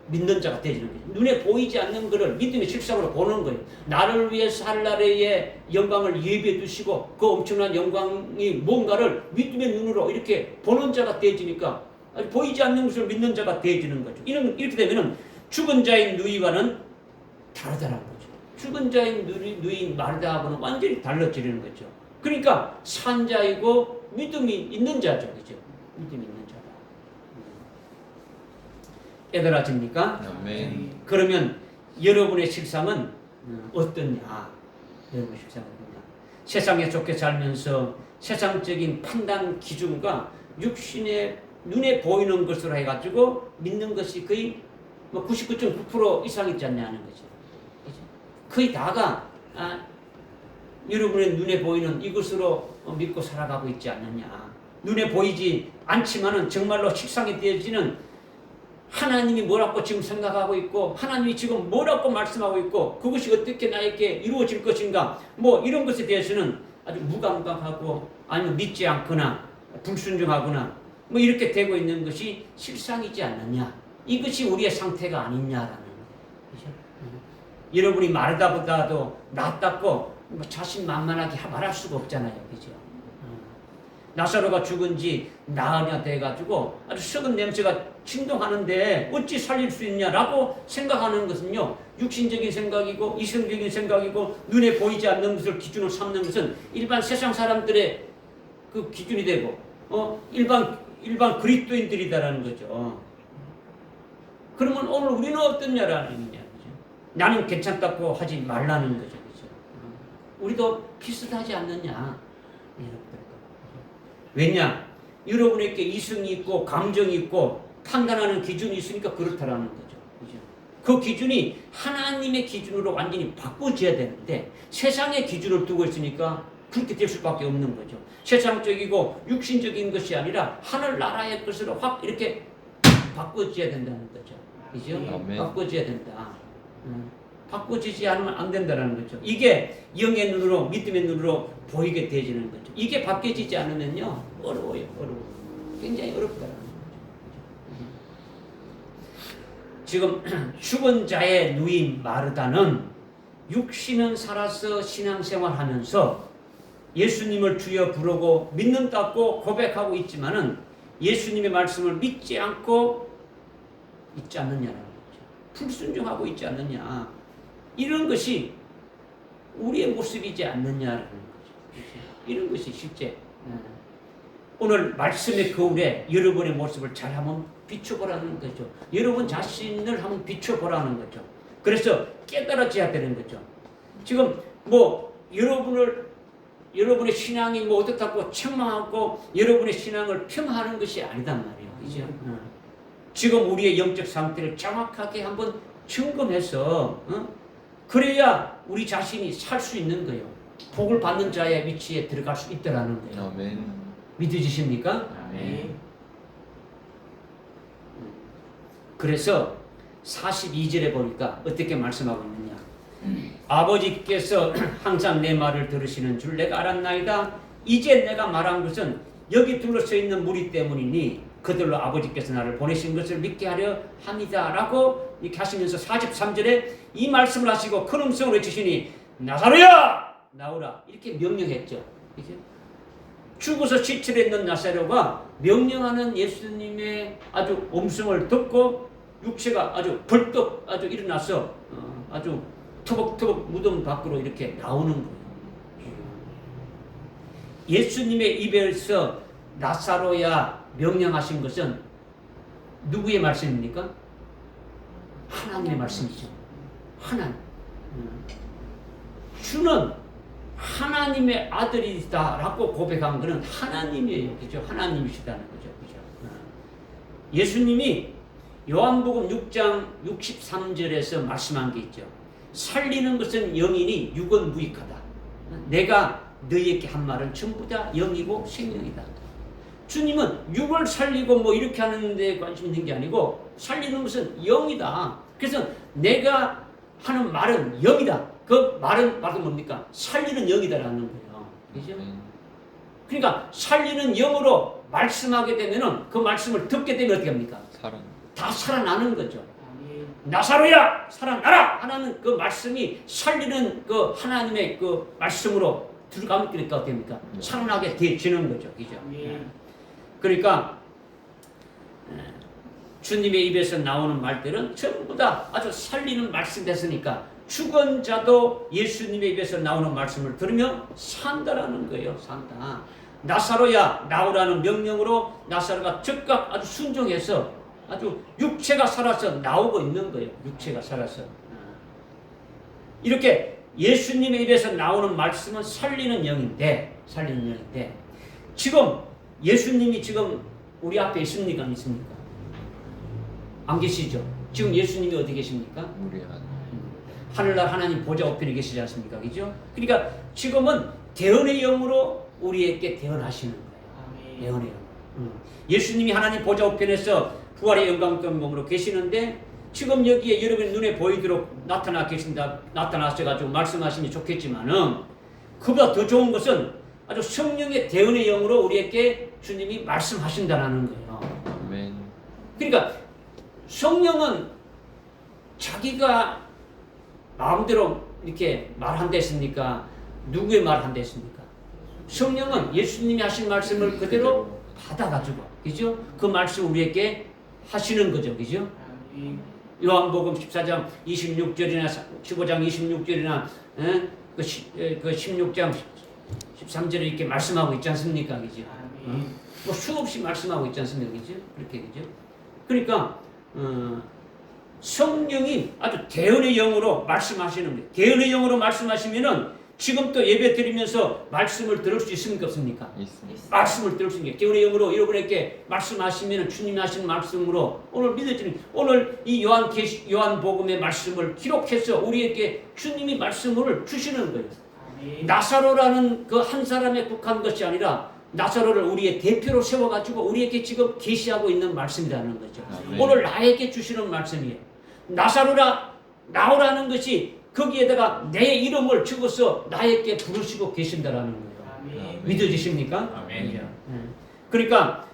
믿는 자가 되지는 거예요. 눈에 보이지 않는 것을 믿음의 실상으로 보는 거예요. 나를 위해서 하늘나라의 영광을 예비해 두시고 그 엄청난 영광이 뭔가를 믿음의 눈으로 이렇게 보는 자가 되어지니까 보이지 않는 것을 믿는 자가 되어지는 거죠. 이렇게 되면은 죽은 자인 누이와는 다르다는 거죠. 죽은 자인 누이인 마르다하고는 완전히 달라지는 거죠. 그러니까 산자이고 믿음이 있는 자죠. 그죠? 믿음이 있는 자다. 깨달아집니까? 아멘. 그러면 여러분의 실상은 어떠냐? 여러분의 실상은 어떠냐? 세상에 좋게 살면서 세상적인 판단 기준과 육신의 눈에 보이는 것으로 해가지고 믿는 것이 거의 99.9% 이상 있지 않냐는 거죠. 그죠? 거의 다가 여러분의 눈에 보이는 이것으로 믿고 살아가고 있지 않느냐. 눈에 보이지 않지만은 정말로 실상이 되어지는 하나님이 뭐라고 지금 생각하고 있고 하나님이 지금 뭐라고 말씀하고 있고 그것이 어떻게 나에게 이루어질 것인가 뭐 이런 것에 대해서는 아주 무감각하고 아니면 믿지 않거나 불순종하거나 뭐 이렇게 되고 있는 것이 실상이지 않느냐. 이것이 우리의 상태가 아니냐라는 거죠. 여러분이 마르다보다도 낫다고 자신만만하게 말할 수가 없잖아요. 그죠? 나사로가 죽은 지 나흘이나 돼가지고 아주 썩은 냄새가 진동하는데 어찌 살릴 수 있냐라고 생각하는 것은요. 육신적인 생각이고 이성적인 생각이고 눈에 보이지 않는 것을 기준으로 삼는 것은 일반 세상 사람들의 그 기준이 되고 일반 그리스도인들이다라는 거죠. 그러면 오늘 우리는 어떻냐라는 얘기냐. 나는 괜찮다고 하지 말라는 거죠. 우리도 비슷하지 않느냐. 왜냐? 여러분에게 이성이 있고 감정이 있고 판단하는 기준이 있으니까 그렇다라는 거죠. 그죠? 그 기준이 하나님의 기준으로 완전히 바꿔져야 되는데 세상의 기준을 두고 있으니까 그렇게 될 수밖에 없는 거죠. 세상적이고 육신적인 것이 아니라 하늘나라의 것으로 확 이렇게 바꿔져야 된다는 거죠. 그죠? 바꿔져야 된다. 바꿔지지 않으면 안 된다는 거죠. 이게 영의 눈으로 믿음의 눈으로 보이게 되지는 거죠. 이게 바뀌어지지 않으면요 어려워요. 굉장히 어렵다는 거죠. 지금 죽은 자의 누인 마르다는 육신은 살아서 신앙생활하면서 예수님을 주여 부르고 믿는다고 고백하고 있지만은 예수님의 말씀을 믿지 않고 있지 않느냐라는 거죠. 불순종하고 있지 않느냐. 이런 것이 우리의 모습이지 않느냐라는 거죠. 이런 것이 실제 오늘 말씀의 거울에 여러분의 모습을 잘 한번 비춰보라는 거죠. 여러분 자신을 한번 비춰보라는 거죠. 그래서 깨달아져야 되는 거죠. 지금 뭐 여러분의 신앙이 뭐 어떻다고 책망하고 여러분의 신앙을 폄하하는 것이 아니단 말이에요. 그죠? 지금 우리의 영적 상태를 정확하게 한번 점검해서 그래야 우리 자신이 살 수 있는 거예요. 복을 받는 자의 위치에 들어갈 수 있다라는 거예요. 아멘. 믿어지십니까? 아멘. 그래서 42절에 보니까 어떻게 말씀하고 있느냐. 아버지께서 항상 내 말을 들으시는 줄 내가 알았나이다. 이제 내가 말한 것은 여기 둘러서 있는 무리 때문이니 그들로 아버지께서 나를 보내신 것을 믿게 하려 합니다. 라고 이렇게 하시면서 43절에 이 말씀을 하시고 큰 음성으로 외치시니 나사로야 나오라 이렇게 명령했죠. 그죠? 죽어서 시체에 있는 나사로가 명령하는 예수님의 아주 음성을 듣고 육체가 아주 벌떡 아주 일어나서 아주 터벅터벅 무덤 밖으로 이렇게 나오는 거예요. 예수님의 입에서 나사로야 명령하신 것은 누구의 말씀입니까? 하나님의 말씀이죠. 하나님. 주는 하나님의 아들이다라고 고백한 것은 하나님이에요. 그죠? 하나님이시다는 거죠. 그죠? 예수님이 요한복음 6장 63절에서 말씀한 게 있죠. 살리는 것은 영이니 육은 무익하다. 내가 너희에게 한 말은 전부 다 영이고 생명이다. 주님은 육을 살리고 뭐 이렇게 하는 데 관심 있는 게 아니고 살리는 것은 영이다. 그래서 내가 하는 말은 영이다. 그 말은 뭡니까? 살리는 영이다라는 거예요. 그죠? 그러니까 살리는 영으로 말씀하게 되면은 그 말씀을 듣게 되면 어떻게 합니까? 다 살아나는 거죠. 나사로야 살아나라 하나는 그 말씀이 살리는 그 하나님의 그 말씀으로 들어가면 어떻게 됩니까? 살아나게 되지는 거죠. 그죠? 그러니까 주님의 입에서 나오는 말들은 전부 다 아주 살리는 말씀 됐으니까 죽은 자도 예수님의 입에서 나오는 말씀을 들으며 산다라는 거예요. 산다. 나사로야 나오라는 명령으로 나사로가 즉각 아주 순종해서 아주 육체가 살아서 나오고 있는 거예요. 육체가 살아서. 이렇게 예수님의 입에서 나오는 말씀은 살리는 영인데 지금 예수님이 지금 우리 앞에 있습니까? 안 있습니까? 안 계시죠? 지금 예수님이 어디 계십니까? 우리 안에. 하늘날 하나님 보좌 우편에 계시지 않습니까? 그죠? 그러니까 지금은 대언의 영으로 우리에게 대언하시는 거예요. 대언의 영. 예수님이 하나님 보좌 우편에서 부활의 영광스러운 몸으로 계시는데 지금 여기에 여러분 눈에 보이도록 나타나셔가지고 말씀하시면 좋겠지만은 그보다 더 좋은 것은 아주 성령의 대언의 영으로 우리에게 주님이 말씀하신다는 거예요. 아멘. 그러니까 성령은 자기가 마음대로 이렇게 말한다 했습니까? 누구의 말한다 했습니까? 성령은 예수님이 하신 말씀을 그대로 받아가지고, 그죠? 그 말씀 우리에게 하시는 거죠, 그죠? 요한복음 14장 26절이나 15장 26절이나 그 16장 13절에 이렇게 말씀하고 있지 않습니까, 그죠? 뭐 수없이 말씀하고 있지 않습니까, 그죠? 그렇게 그죠? 그러니까 성령이 아주 대언의 영으로 말씀하시는 거예요. 대언의 영으로 말씀하시면은 지금 또 예배 드리면서 말씀을 들을 수 있습니까? 없습니까? 있습니다. 말씀을 들을 수 있는 게 개운의 영으로 여러분에게 말씀하시면 주님이 하시는 말씀으로 오늘 믿어지는 오늘 이 요한복음의 말씀을 기록해서 우리에게 주님이 말씀을 주시는 거예요. 나사로라는 그 한 사람에 국한 것이 아니라 나사로를 우리의 대표로 세워가지고 우리에게 지금 계시하고 있는 말씀이라는 거죠. 오늘 나에게 주시는 말씀이에요. 나사로라 나오라는 것이 거기에다가 내 이름을 적어서 나에게 부르시고 계신다라는 거예요. 믿어지십니까? 아멘. 그러니까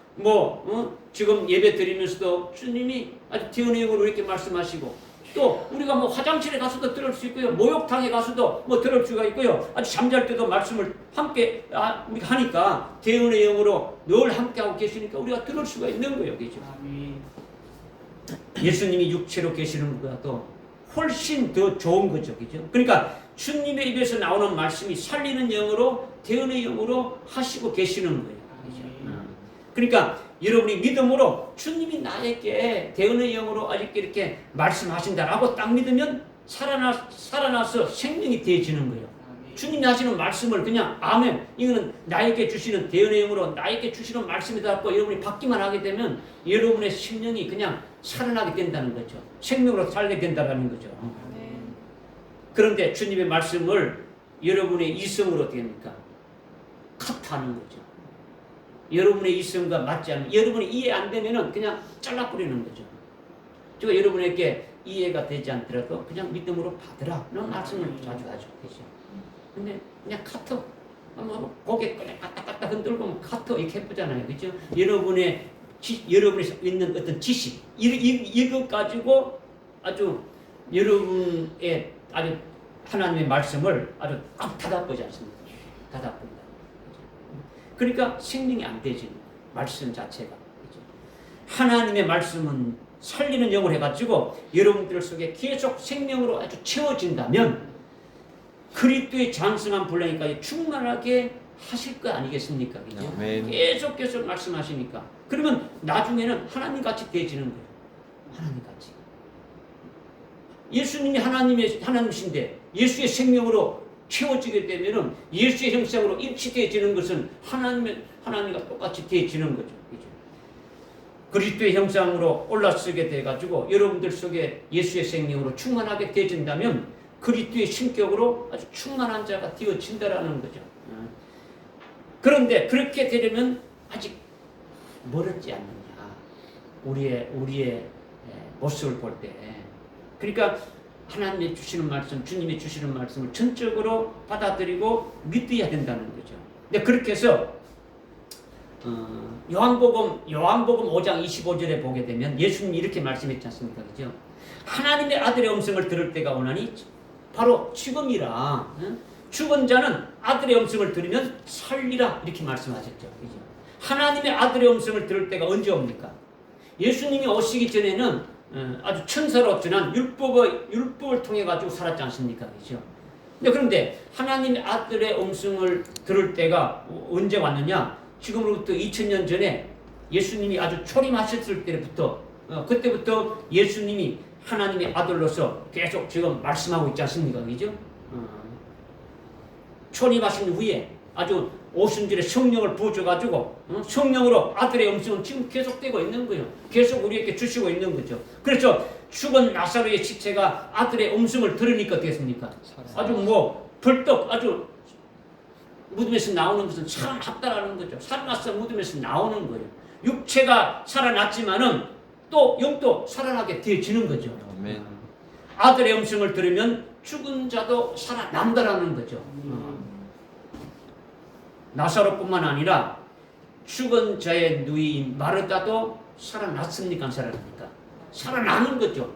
지금 예배 드리면서도 주님이 아주 기운의 영으로 이렇게 말씀하시고 또 우리가 화장실에 가서도 들을 수 있고요, 목욕탕에 가서도 들을 수가 있고요, 아주 잠잘 때도 말씀을 함께 우리가 하니까 기운의 영으로 늘 함께하고 계시니까 우리가 들을 수가 있는 거예요, 그죠? 예수님이 육체로 계시는 것보다도 훨씬 더 좋은 거죠, 그죠? 그러니까 주님의 입에서 나오는 말씀이 살리는 영으로 대언의 영으로 하시고 계시는 거예요, 그죠? 그러니까 여러분이 믿음으로 주님이 나에게 대언의 영으로 아직 이렇게 말씀하신다라고 딱 믿으면 살아나서 생명이 되어지는 거예요. 주님이 하시는 말씀을 그냥 아멘, 이거는 나에게 주시는 대언의 영으로 나에게 주시는 말씀이다 하고 여러분이 받기만 하게 되면 여러분의 심령이 그냥 살아나게 된다는 거죠. 생명으로 살게 된다는 거죠. 그런데 주님의 말씀을 여러분의 이성으로 어떻게 합니까? 컷하는 거죠. 여러분의 이성과 맞지 않으면 여러분이 이해 안 되면은 그냥 잘라버리는 거죠. 제가 여러분에게 이해가 되지 않더라도 그냥 믿음으로 받으라 이런 말씀을 자주 하죠. 근데 그냥 카터 고개 그냥 까딱까딱 흔들고 카터 이렇게 해보잖아요, 그죠? 여러분의 있는 어떤 지식 이것 가지고 아주 여러분의 아주 하나님의 말씀을 아주 꽉 닫아보지 않습니까? 닫아본다. 그러니까 생명이 안 되지, 말씀 자체가. 그죠? 하나님의 말씀은 살리는 영을 해가지고 여러분들 속에 계속 생명으로 아주 채워진다면 그리스도의 장성한 분량까지 충만하게 하실 거 아니겠습니까? 그죠? 계속 말씀하시니까. 그러면 나중에는 하나님같이 되어지는 거예요. 하나님같이. 예수님이 하나님이신데 예수의 생명으로 채워지게 되면은 예수의 형상으로 일치되어지는 것은 하나님과 똑같이 되어지는 거죠. 그죠? 그리스도의 형상으로 올라서게 돼가지고 여러분들 속에 예수의 생명으로 충만하게 되어진다면 그리스도의 신격으로 아주 충만한 자가 되어진다라는 거죠. 그런데 그렇게 되려면 아직 멀었지 않느냐. 우리의 모습을 볼 때. 그러니까 하나님이 주시는 말씀, 주님이 주시는 말씀을 전적으로 받아들이고 믿어야 된다는 거죠. 근데 그렇게 해서 요한복음 5장 25절에 보게 되면 예수님이 이렇게 말씀했지 않습니까? 그죠? 하나님의 아들의 음성을 들을 때가 오나니 바로 지금이라. 죽은 자는 아들의 음성을 들으면 살리라 이렇게 말씀하셨죠. 그죠? 하나님의 아들의 음성을 들을 때가 언제 옵니까? 예수님이 오시기 전에는 아주 천사로 지난 율법을 통해 가지고 살았지 않습니까? 그죠? 그런데 하나님의 아들의 음성을 들을 때가 언제 왔느냐? 지금으로부터 2000년 전에 예수님이 아주 초림하셨을 때부터 그때부터 예수님이 하나님의 아들로서 계속 지금 말씀하고 있지 않습니까? 그죠? 초림하신 후에 아주 오순절에 성령을 부어줘가지고 성령으로 아들의 음성은 지금 계속되고 있는 거예요. 계속 우리에게 주시고 있는 거죠. 그렇죠. 죽은 나사로의 시체가 아들의 음성을 들으니까 어떻겠습니까? 아주 벌떡 아주 무덤에서 나오는 것은 살아났다라는 거죠. 살아났어 무덤에서 나오는 거예요. 육체가 살아났지만은 또 영도 살아나게 되어지는 거죠. 아멘. 아들의 음성을 들으면 죽은 자도 살아난다라는 거죠. 나사로뿐만 아니라 죽은 자의 누이인 마르다도 살아났습니까? 안 살아납니까? 살아나는 거죠.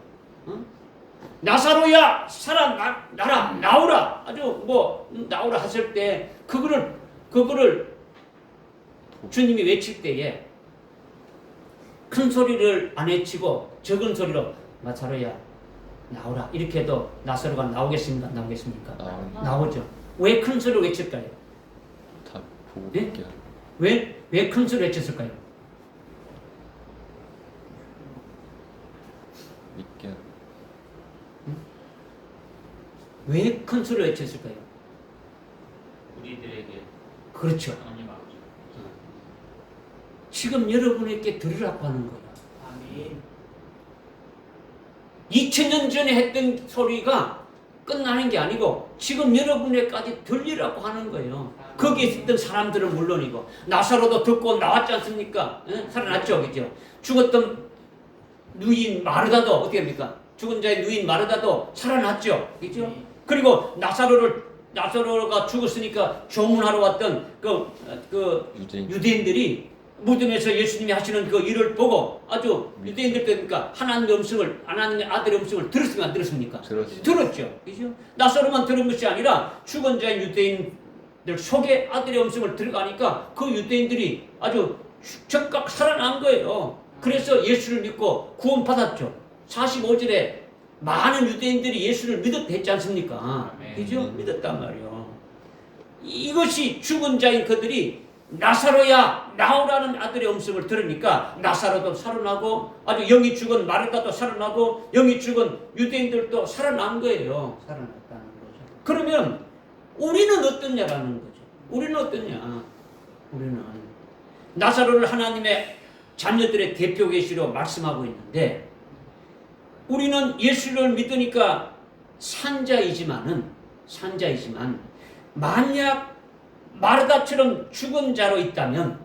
나사로야 살아나라 나오라 아주 나오라 하실 때 그거를 주님이 외칠 때에 큰 소리를 안 외치고 적은 소리로 나사로야 나오라 이렇게 해도 나사로가 나오겠습니까? 안 나오겠습니까? 나오죠. 왜 큰 소리로 외칠까요? 다 보고 네? 믿게 왜 큰 소리로 외쳤을까요? 믿게 왜 큰 소리로 외쳤을까요? 그렇죠. 지금 여러분에게 들으라고 하는 거야. 아멘. 2000년 전에 했던 소리가 끝나는 게 아니고 지금 여러분에까지 들리라고 하는 거예요. 거기에 있었던 사람들은 물론이고 나사로도 듣고 나왔지 않습니까? 살아났죠, 그죠? 죽었던 누인 마르다도 어떻게 합니까? 죽은 자의 누인 마르다도 살아났죠, 그죠? 그리고 나사로가 죽었으니까 조문하러 왔던 그 유대인들이 무덤에서 예수님이 하시는 그 일을 보고 아주 유대인들 그러니까 하나님의 아들의 음성을 들었습니까? 안 들었습니까? 들었죠. 그죠? 나사로만 들은 것이 아니라 죽은 자의 유대인들 속에 아들의 음성을 들어가니까 그 유대인들이 아주 즉각 살아난 거예요. 그래서 예수를 믿고 구원받았죠. 45절에 많은 유대인들이 예수를 믿었지 않습니까? 그죠? 믿었단 말이에요. 이것이 죽은 자인 그들이 나사로야 나오라는 아들의 음성을 들으니까 나사로도 살아나고 아주 영이 죽은 마르다도 살아나고 영이 죽은 유대인들도 살아난 거예요. 살아났다는 거죠. 그러면 우리는 어떠냐라는 거죠. 우리는 어떠냐? 우리는 나사로를 하나님의 자녀들의 대표 계시로 말씀하고 있는데 우리는 예수를 믿으니까 산자이지만 만약 마르다처럼 죽은 자로 있다면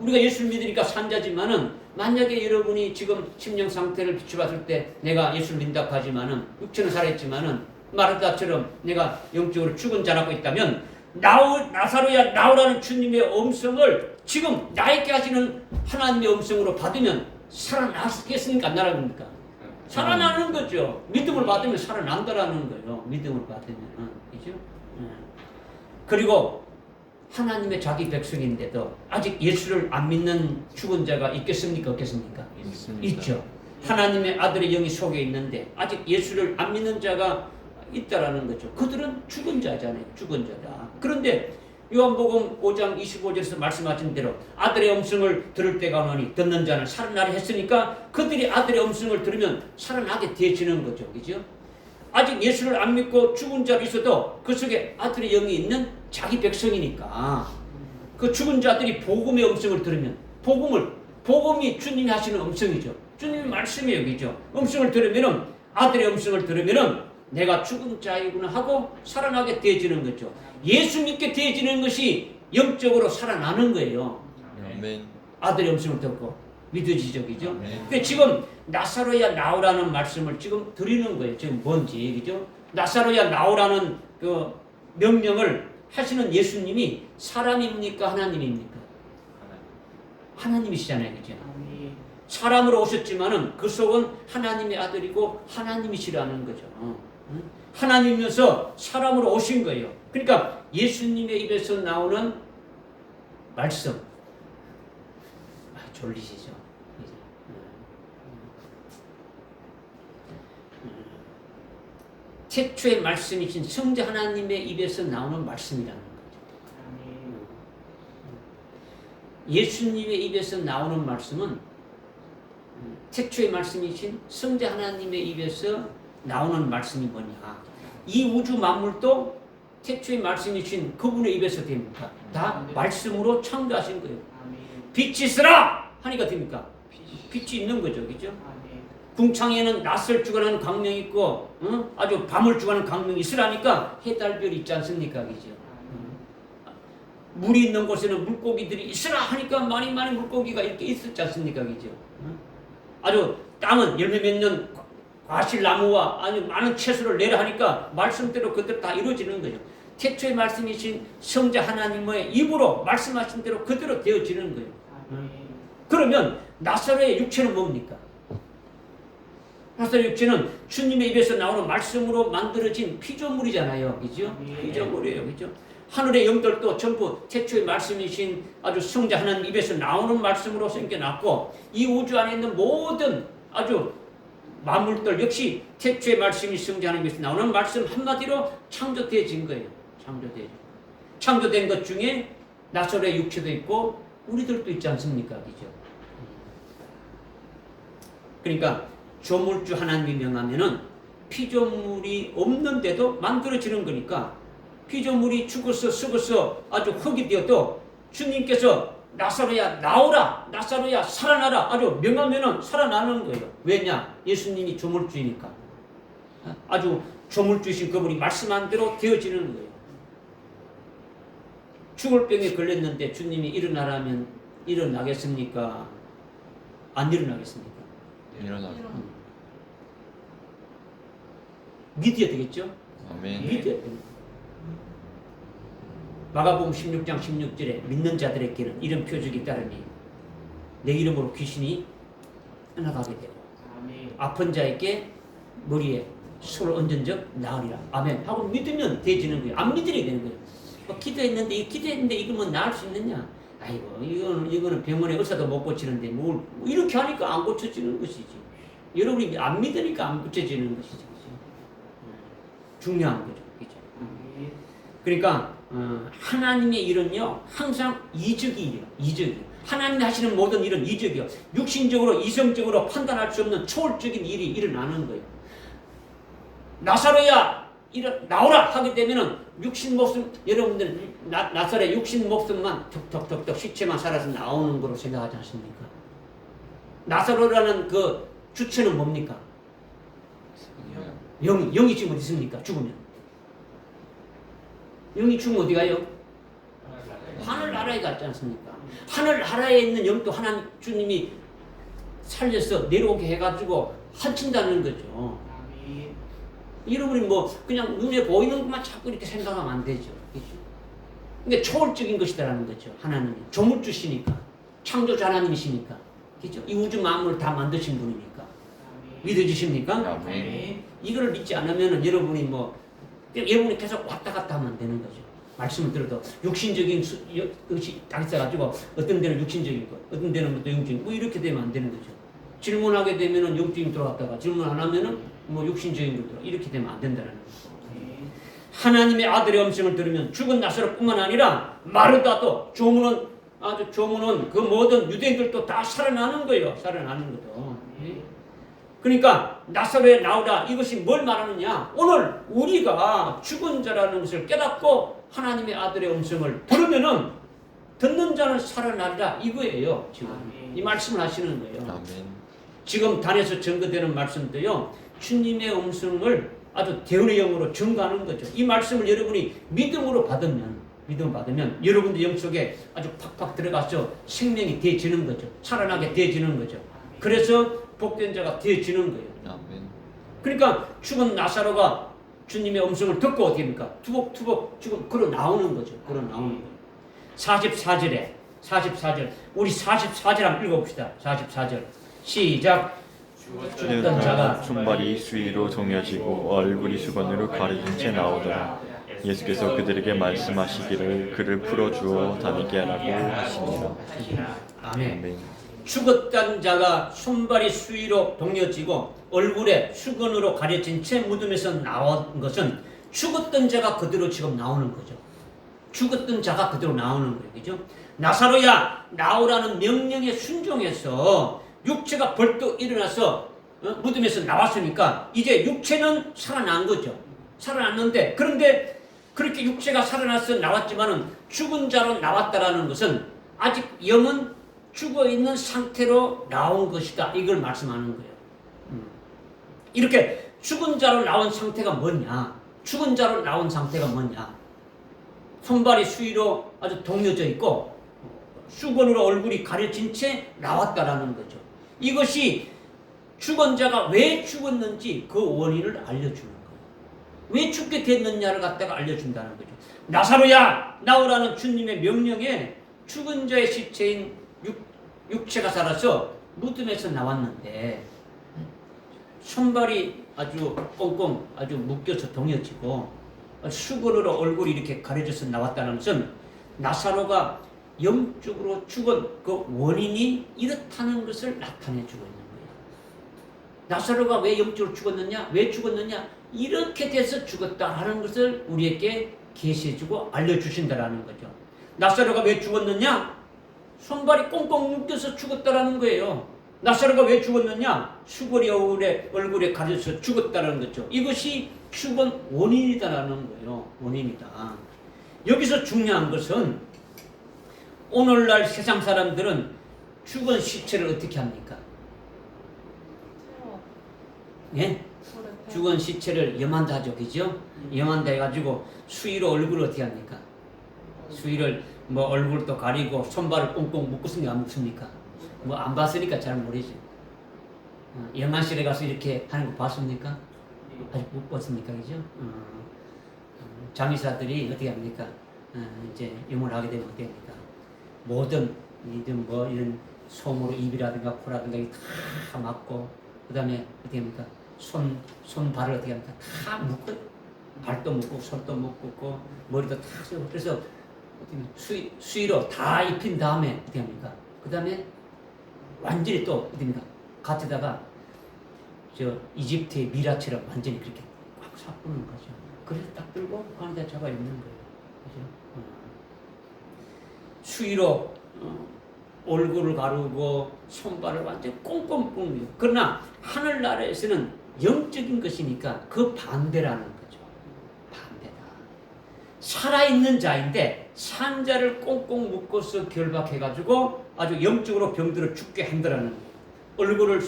우리가 예수를 믿으니까 산자지만은 만약에 여러분이 지금 심령 상태를 비춰봤을 때 내가 예수를 믿는다고 하지만은 육체는 살아있지만은 마르다처럼 내가 영적으로 죽은 자라고 있다면 나사로야 나오라는 주님의 음성을 지금 나에게 하시는 하나님의 음성으로 받으면 살아나겠습니까? 안 나랍니까? 살아나는 거죠. 믿음을 받으면 살아난다라는 거예요. 믿음을 받으면. 그죠? 그리고 하나님의 자기 백성인데도 아직 예수를 안 믿는 죽은 자가 있겠습니까? 없겠습니까? 있죠. 하나님의 아들의 영이 속에 있는데 아직 예수를 안 믿는 자가 있다라는 거죠. 그들은 죽은 자잖아요. 죽은 자다. 그런데 요한복음 5장 25절에서 말씀하신 대로 아들의 음성을 들을 때가 오노니 듣는 자는 살아나리 했으니까 그들이 아들의 음성을 들으면 살아나게 되어지는 거죠. 그죠? 아직 예수를 안 믿고 죽은 자도 있어도 그 속에 아들의 영이 있는 자기 백성이니까 그 죽은 자들이 복음의 음성을 들으면 복음이 주님이 하시는 음성이죠. 주님의 말씀이에요. 그죠? 음성을 들으면은 아들의 음성을 들으면은 내가 죽은 자이구나 하고 살아나게 되어지는 거죠. 예수 믿게 되어지는 것이 영적으로 살아나는 거예요. 아멘. 아들의 음성을 듣고 믿어지죠, 그죠? 근데 지금 나사로야 나오라는 말씀을 지금 드리는 거예요. 지금 뭔지, 그죠? 나사로야 나오라는 그 명령을 하시는 예수님이 사람입니까? 하나님입니까? 하나님이시잖아요, 그죠? 사람으로 오셨지만은 그 속은 하나님의 아들이고 하나님이시라는 거죠. 하나님이면서 사람으로 오신 거예요. 그러니까 예수님의 입에서 나오는 말씀. 졸리시죠? 최초의 말씀이신 성자 하나님의 입에서 나오는 말씀이라는 거죠. 예수님의 입에서 나오는 말씀은 최초의 말씀이신 성자 하나님의 입에서 나오는 말씀이 뭐냐? 이 우주 만물도 최초의 말씀이신 그분의 입에서 됩니까? 다 말씀으로 창조하신 거예요. 빛이 있으라 하니까 됩니까? 빛이 있는 거죠, 그죠? 궁창에는 낯을 주관하는 광명이 있고, 아주 밤을 주관하는 광명이 있으라니까 해달별이 있지 않습니까, 그죠? 물이 있는 곳에는 물고기들이 있으라 하니까 많이 물고기가 이렇게 있었지 않습니까, 그죠? 아주 땅은 열매 맺는 과실나무와 아주 많은 채소를 내라 하니까 말씀대로 그대로 다 이루어지는 거죠. 최초의 말씀이신 성자 하나님의 입으로 말씀하신 대로 그대로 되어지는 거예요. 그러면 나사로의 육체는 뭡니까? 나사로의 육체는 주님의 입에서 나오는 말씀으로 만들어진 피조물이잖아요. 그죠? 피조물이에요. 그죠? 하늘의 영들도 전부 최초의 말씀이신 아주 성자 하나님 입에서 나오는 말씀으로 생겨났고 이 우주 안에 있는 모든 아주 만물들 역시 최초의 말씀이 성자 하나님에서 나오는 말씀 한마디로 창조되어진 거예요. 창조된 것 중에 나사로의 육체도 있고 우리들도 있지 않습니까? 그죠? 그러니까 조물주 하나님이 명하면은 피조물이 없는데도 만들어지는 거니까 피조물이 죽어서 썩어서 아주 흙이 되어도 주님께서 나사로야 나오라, 나사로야 살아나라 아주 명하면은 살아나는 거예요. 왜냐? 예수님이 조물주이니까. 아주 조물주이신 그분이 말씀한 대로 되어지는 거예요. 죽을 병에 걸렸는데 주님이 일어나라면 일어나겠습니까? 안 일어나겠습니까? 일어나. 믿어야 되겠죠? 아멘. 믿어야 됩니다. 마가복음 16장 16절에 믿는 자들에게는 이런 표적이 따르니 내 이름으로 귀신이 떠나가게 되고 아픈 자에게 머리에 손을 얹은 적 나으리라. 아멘 하고 믿으면 되지는 거예요. 안 믿으려 되는 거예요. 기도했는데 이거 뭐 나을 수 있느냐? 아이고 이거는 병원에 의사도 못 고치는데 뭘 이렇게 하니까 안 고쳐지는 것이지. 여러분이 안 믿으니까 안 고쳐지는 것이지. 중요한 거죠. 그죠? 그러니까 하나님의 일은요 항상 이적이에요. 이적이에요. 하나님이 하시는 모든 일은 이적이요. 육신적으로 이성적으로 판단할 수 없는 초월적인 일이 일어나는 거예요. 나사로야 나오라 하게 되면은 육신 목숨 여러분들 나사로의 육신 목숨만 턱턱턱턱 시체만 살아서 나오는 거로 생각하지 않습니까? 나사로라는 그 주체는 뭡니까? 영이 지금 어디 있습니까? 죽으면 영이 죽으면 어디 가요? 하늘나라에 갔지 않습니까? 하늘나라에 있는 영도 하나님 주님이 살려서 내려오게 해가지고 한친다는 거죠. 여러분이 뭐 그냥 눈에 보이는 것만 자꾸 이렇게 생각하면 안 되죠. 그렇죠? 근데 초월적인 것이다라는 거죠. 하나님이 조물주시니까 창조자 하나님이시니까 그렇죠? 이 우주 만물을 다 만드신 분이니까 믿어지십니까? 아멘. 이거를 믿지 않으면은 여러분이 여러분이 계속 왔다 갔다 하면 되는 거죠. 말씀을 들어도 육신적인 것이 딱 있어가지고 어떤 데는 육신적인 것, 어떤 데는 또 영적인 것, 이렇게 되면 안 되는 거죠. 질문하게 되면은 영적인 들어갔다가 질문 안 하면은 육신적인 걸 들어 이렇게 되면 안 된다는 거죠. 하나님의 아들의 음성을 들으면 죽은 나사로뿐만 아니라 마르다도 조문은 그 모든 유대인들도 다 살아나는 거예요. 살아나는 거죠. 그러니까 나사로에 나오라 이것이 뭘 말하느냐? 오늘 우리가 죽은 자라는 것을 깨닫고 하나님의 아들의 음성을 들으면은 듣는 자는 살아나리라 이거예요. 지금 이 말씀을 하시는 거예요. 아멘. 지금 단에서 증거되는 말씀도요. 주님의 음성을 아주 대언의 영으로 증거하는 거죠. 이 말씀을 여러분이 믿음으로 받으면 여러분들 영 속에 아주 팍팍 들어가서 생명이 되어지는 거죠. 살아나게 되어지는 거죠. 그래서 복된 자가 되어지는 거예요. 아멘. 그러니까 죽은 나사로가 주님의 음성을 듣고 어떻게 합니까? 투벅투벅 지금 걸어 나오는 거죠. 걸어 나오는 거예요. 44절 우리 44절 한번 읽어봅시다. 44절 시작. 죽었던 자가 손발이 수위로 동여지고 얼굴이 수건으로 가려진 채 나오더라. 예수께서 그들에게 말씀하시기를 그를 풀어주어 다니게 하라고 하시니라. 아멘. 아멘. 죽었던 자가 손발이 수위로 동여지고 얼굴에 수건으로 가려진 채 무덤에서 나온 것은 죽었던 자가 그대로 지금 나오는 거죠. 죽었던 자가 그대로 나오는 거예요. 그죠? 나사로야 나오라는 명령에 순종해서 육체가 벌떡 일어나서 무덤에서 나왔으니까 이제 육체는 살아난 거죠. 살아났는데 그런데 그렇게 육체가 살아나서 나왔지만은 죽은 자로 나왔다라는 것은 아직 영은 죽어있는 상태로 나온 것이다. 이걸 말씀하는 거예요. 이렇게 죽은 자로 나온 상태가 뭐냐? 죽은 자로 나온 상태가 뭐냐? 손발이 수위로 아주 동여져 있고 수건으로 얼굴이 가려진 채 나왔다라는 거죠. 이것이 죽은 자가 왜 죽었는지 그 원인을 알려주는 거예요. 왜 죽게 됐느냐를 갖다가 알려준다는 거죠. 나사로야 나오라는 주님의 명령에 죽은 자의 시체인 육체가 살아서 무덤에서 나왔는데 손발이 아주 꽁꽁 아주 묶여서 동여지고 수건으로 얼굴이 이렇게 가려져서 나왔다는 것은 나사로가 영적으로 죽은 그 원인이 이렇다는 것을 나타내주고 있는 거예요. 나사로가 왜 영적으로 죽었느냐? 왜 죽었느냐? 이렇게 돼서 죽었다라는 것을 우리에게 계시해주고 알려주신다라는 거죠. 나사로가 왜 죽었느냐? 손발이 꽁꽁 묶여서 죽었다라는 거예요. 나사로가 왜 죽었느냐? 수건이 얼굴에 가려서 죽었다라는 거죠. 이것이 죽은 원인이다라는 거예요. 원인이다. 여기서 중요한 것은 오늘날 세상 사람들은 죽은 시체를 어떻게 합니까? 예? 죽은 시체를 염한다 하죠. 그죠? 염한다 해가지고 수의로 얼굴을 어떻게 합니까? 수의를 뭐 얼굴도 가리고 손발을 꽁꽁 묶었습니까? 안 묶습니까? 뭐 안 봤으니까 잘 모르죠. 영안실에 가서 이렇게 하는 거 봤습니까? 아직 못 봤습니까? 그죠? 장의사들이 어떻게 합니까? 이제 염을 하게 되면 어떻게 합니까? 모든 뭐 이런 솜으로 입이라든가 코라든가 이게 다 막고 그 다음에 어떻게 합니까? 손발을 어떻게 합니까? 다 묶고 발도 묶고 손도 묶고 머리도 다 쓰고 그래서 수의로 다 입힌 다음에 어떻게 합니까? 그 다음에 완전히 또 어떻게 합니까? 갓에다가 저 이집트의 미라처럼 완전히 그렇게 꽉 삭부는 거죠. 그래서 딱 들고 가는데 잡아 입는 거예요. 그죠? 수의로 얼굴을 가르고 손발을 완전히 꽁꽁 묶는 거예요. 그러나 하늘나라에서는 영적인 것이니까 그 반대라는 거죠. 반대다. 살아있는 자인데 산자를 꽁꽁 묶어서 결박해가지고 아주 영적으로 병들어 죽게 한다라는 거예요. 얼굴을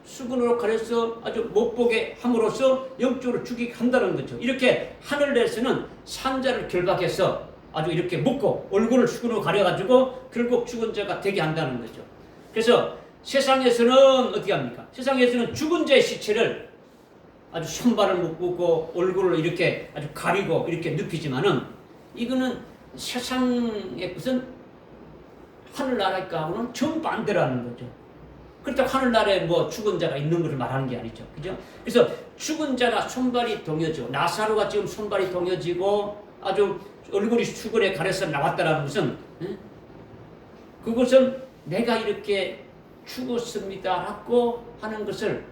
수건으로 가려서 아주 못 보게 함으로써 영적으로 죽이게 한다는 거죠. 이렇게 하늘에서는 산자를 결박해서 아주 이렇게 묶고 얼굴을 수건으로 가려가지고 결국 죽은 자가 되게 한다는 거죠. 그래서 세상에서는 어떻게 합니까? 세상에서는 죽은 자의 시체를 아주 손발을 묶고 얼굴을 이렇게 아주 가리고 이렇게 눕히지만은 이거는 세상의 것은 하늘나라하고는 정반대라는 거죠. 그렇다고 하늘나라에 뭐 죽은 자가 있는 것을 말하는 게 아니죠. 그죠? 그래서 죽은 자가 손발이 동여지고 나사로가 지금 손발이 동여지고 아주 얼굴이 수건에 가려서 나왔다라는 것은 그것은 내가 이렇게 죽었습니다 라고 하는 것을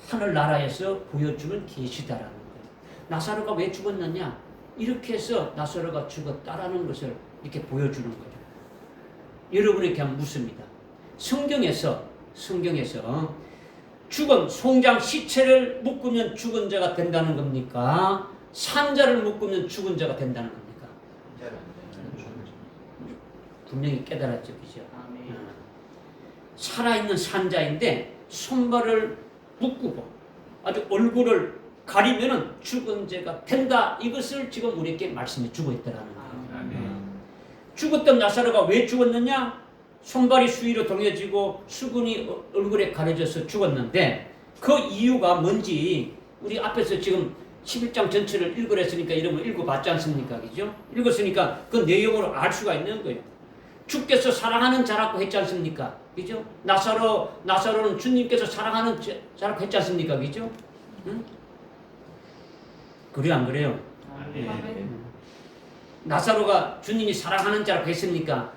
하늘나라에서 보여주는 계시다라는 거예요. 나사로가 왜 죽었느냐? 이렇게 해서 나사로가 죽었다라는 것을 이렇게 보여주는 거죠. 여러분에게 한번 묻습니다. 성경에서 죽은 송장 시체를 묶으면 죽은 자가 된다는 겁니까? 산자를 묶으면 죽은 자가 된다는 겁니까? 분명히 깨달았죠. 그죠? 살아있는 산자인데 손발을 묶고 아주 얼굴을 가리면은 죽은 자가 된다. 이것을 지금 우리에게 말씀해 주고 있다라는 거예요. 죽었던 나사로가 왜 죽었느냐? 손발이 수위로 동여지고 수건이 얼굴에 가려져서 죽었는데 그 이유가 뭔지 우리 앞에서 지금 11장 전체를 읽으랬으니까 이러면 읽어봤지 않습니까? 그죠? 읽었으니까 그 내용으로 알 수가 있는 거예요. 주께서 사랑하는 자라고 했지 않습니까? 그죠? 나사로는 주님께서 사랑하는 자라고 했지 않습니까? 그죠? 응? 그래요, 안 그래요? 나사로가 주님이 사랑하는 자라고 했으니까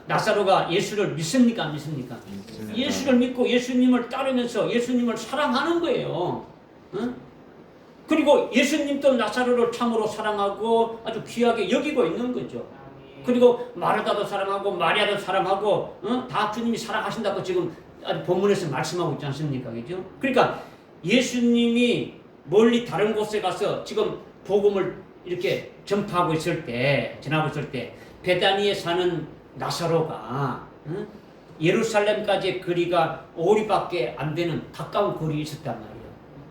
나사로가 예수를 믿습니까? 안 믿습니까? 믿습니다. 예수를 믿고 예수님을 따르면서 예수님을 사랑하는 거예요. 응? 그리고 예수님도 나사로를 참으로 사랑하고 아주 귀하게 여기고 있는 거죠. 그리고 마르다도 사랑하고 마리아도 사랑하고 다 주님이 사랑하신다고 지금 아주 본문에서 말씀하고 있지 않습니까? 그죠? 그러니까 예수님이 멀리 다른 곳에 가서 지금 복음을 이렇게 전하고 있을 때 베다니에 사는 나사로가 예루살렘까지의 거리가 5리밖에 안 되는 가까운 거리에 있었단 말이에요.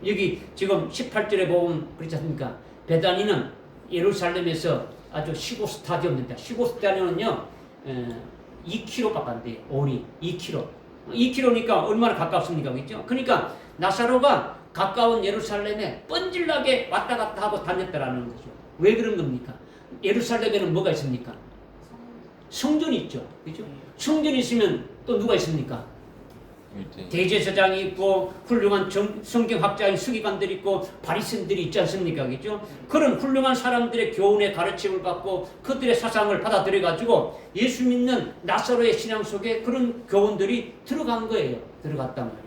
여기 지금 18절에 보면 그렇지 않습니까? 베다니는 예루살렘에서 아주 15스타디움입니다. 15스타디움은요 2km밖에 안 돼요. 5리 2km. 2km니까 얼마나 가깝습니까? 그렇죠? 그러니까 나사로가 가까운 예루살렘에 뻔질나게 왔다 갔다 하고 다녔다라는 거죠. 왜 그런 겁니까? 예루살렘에는 뭐가 있습니까? 성전이 있죠. 그죠? 성전이 있으면 또 누가 있습니까? 대제사장이 있고 훌륭한 성경학자인 서기관들이 있고 바리새인들이 있지 않습니까? 그죠? 그런 훌륭한 사람들의 교훈의 가르침을 받고 그들의 사상을 받아들여 가지고 예수 믿는 나사로의 신앙 속에 그런 교훈들이 들어간 거예요. 들어갔단 말이에요.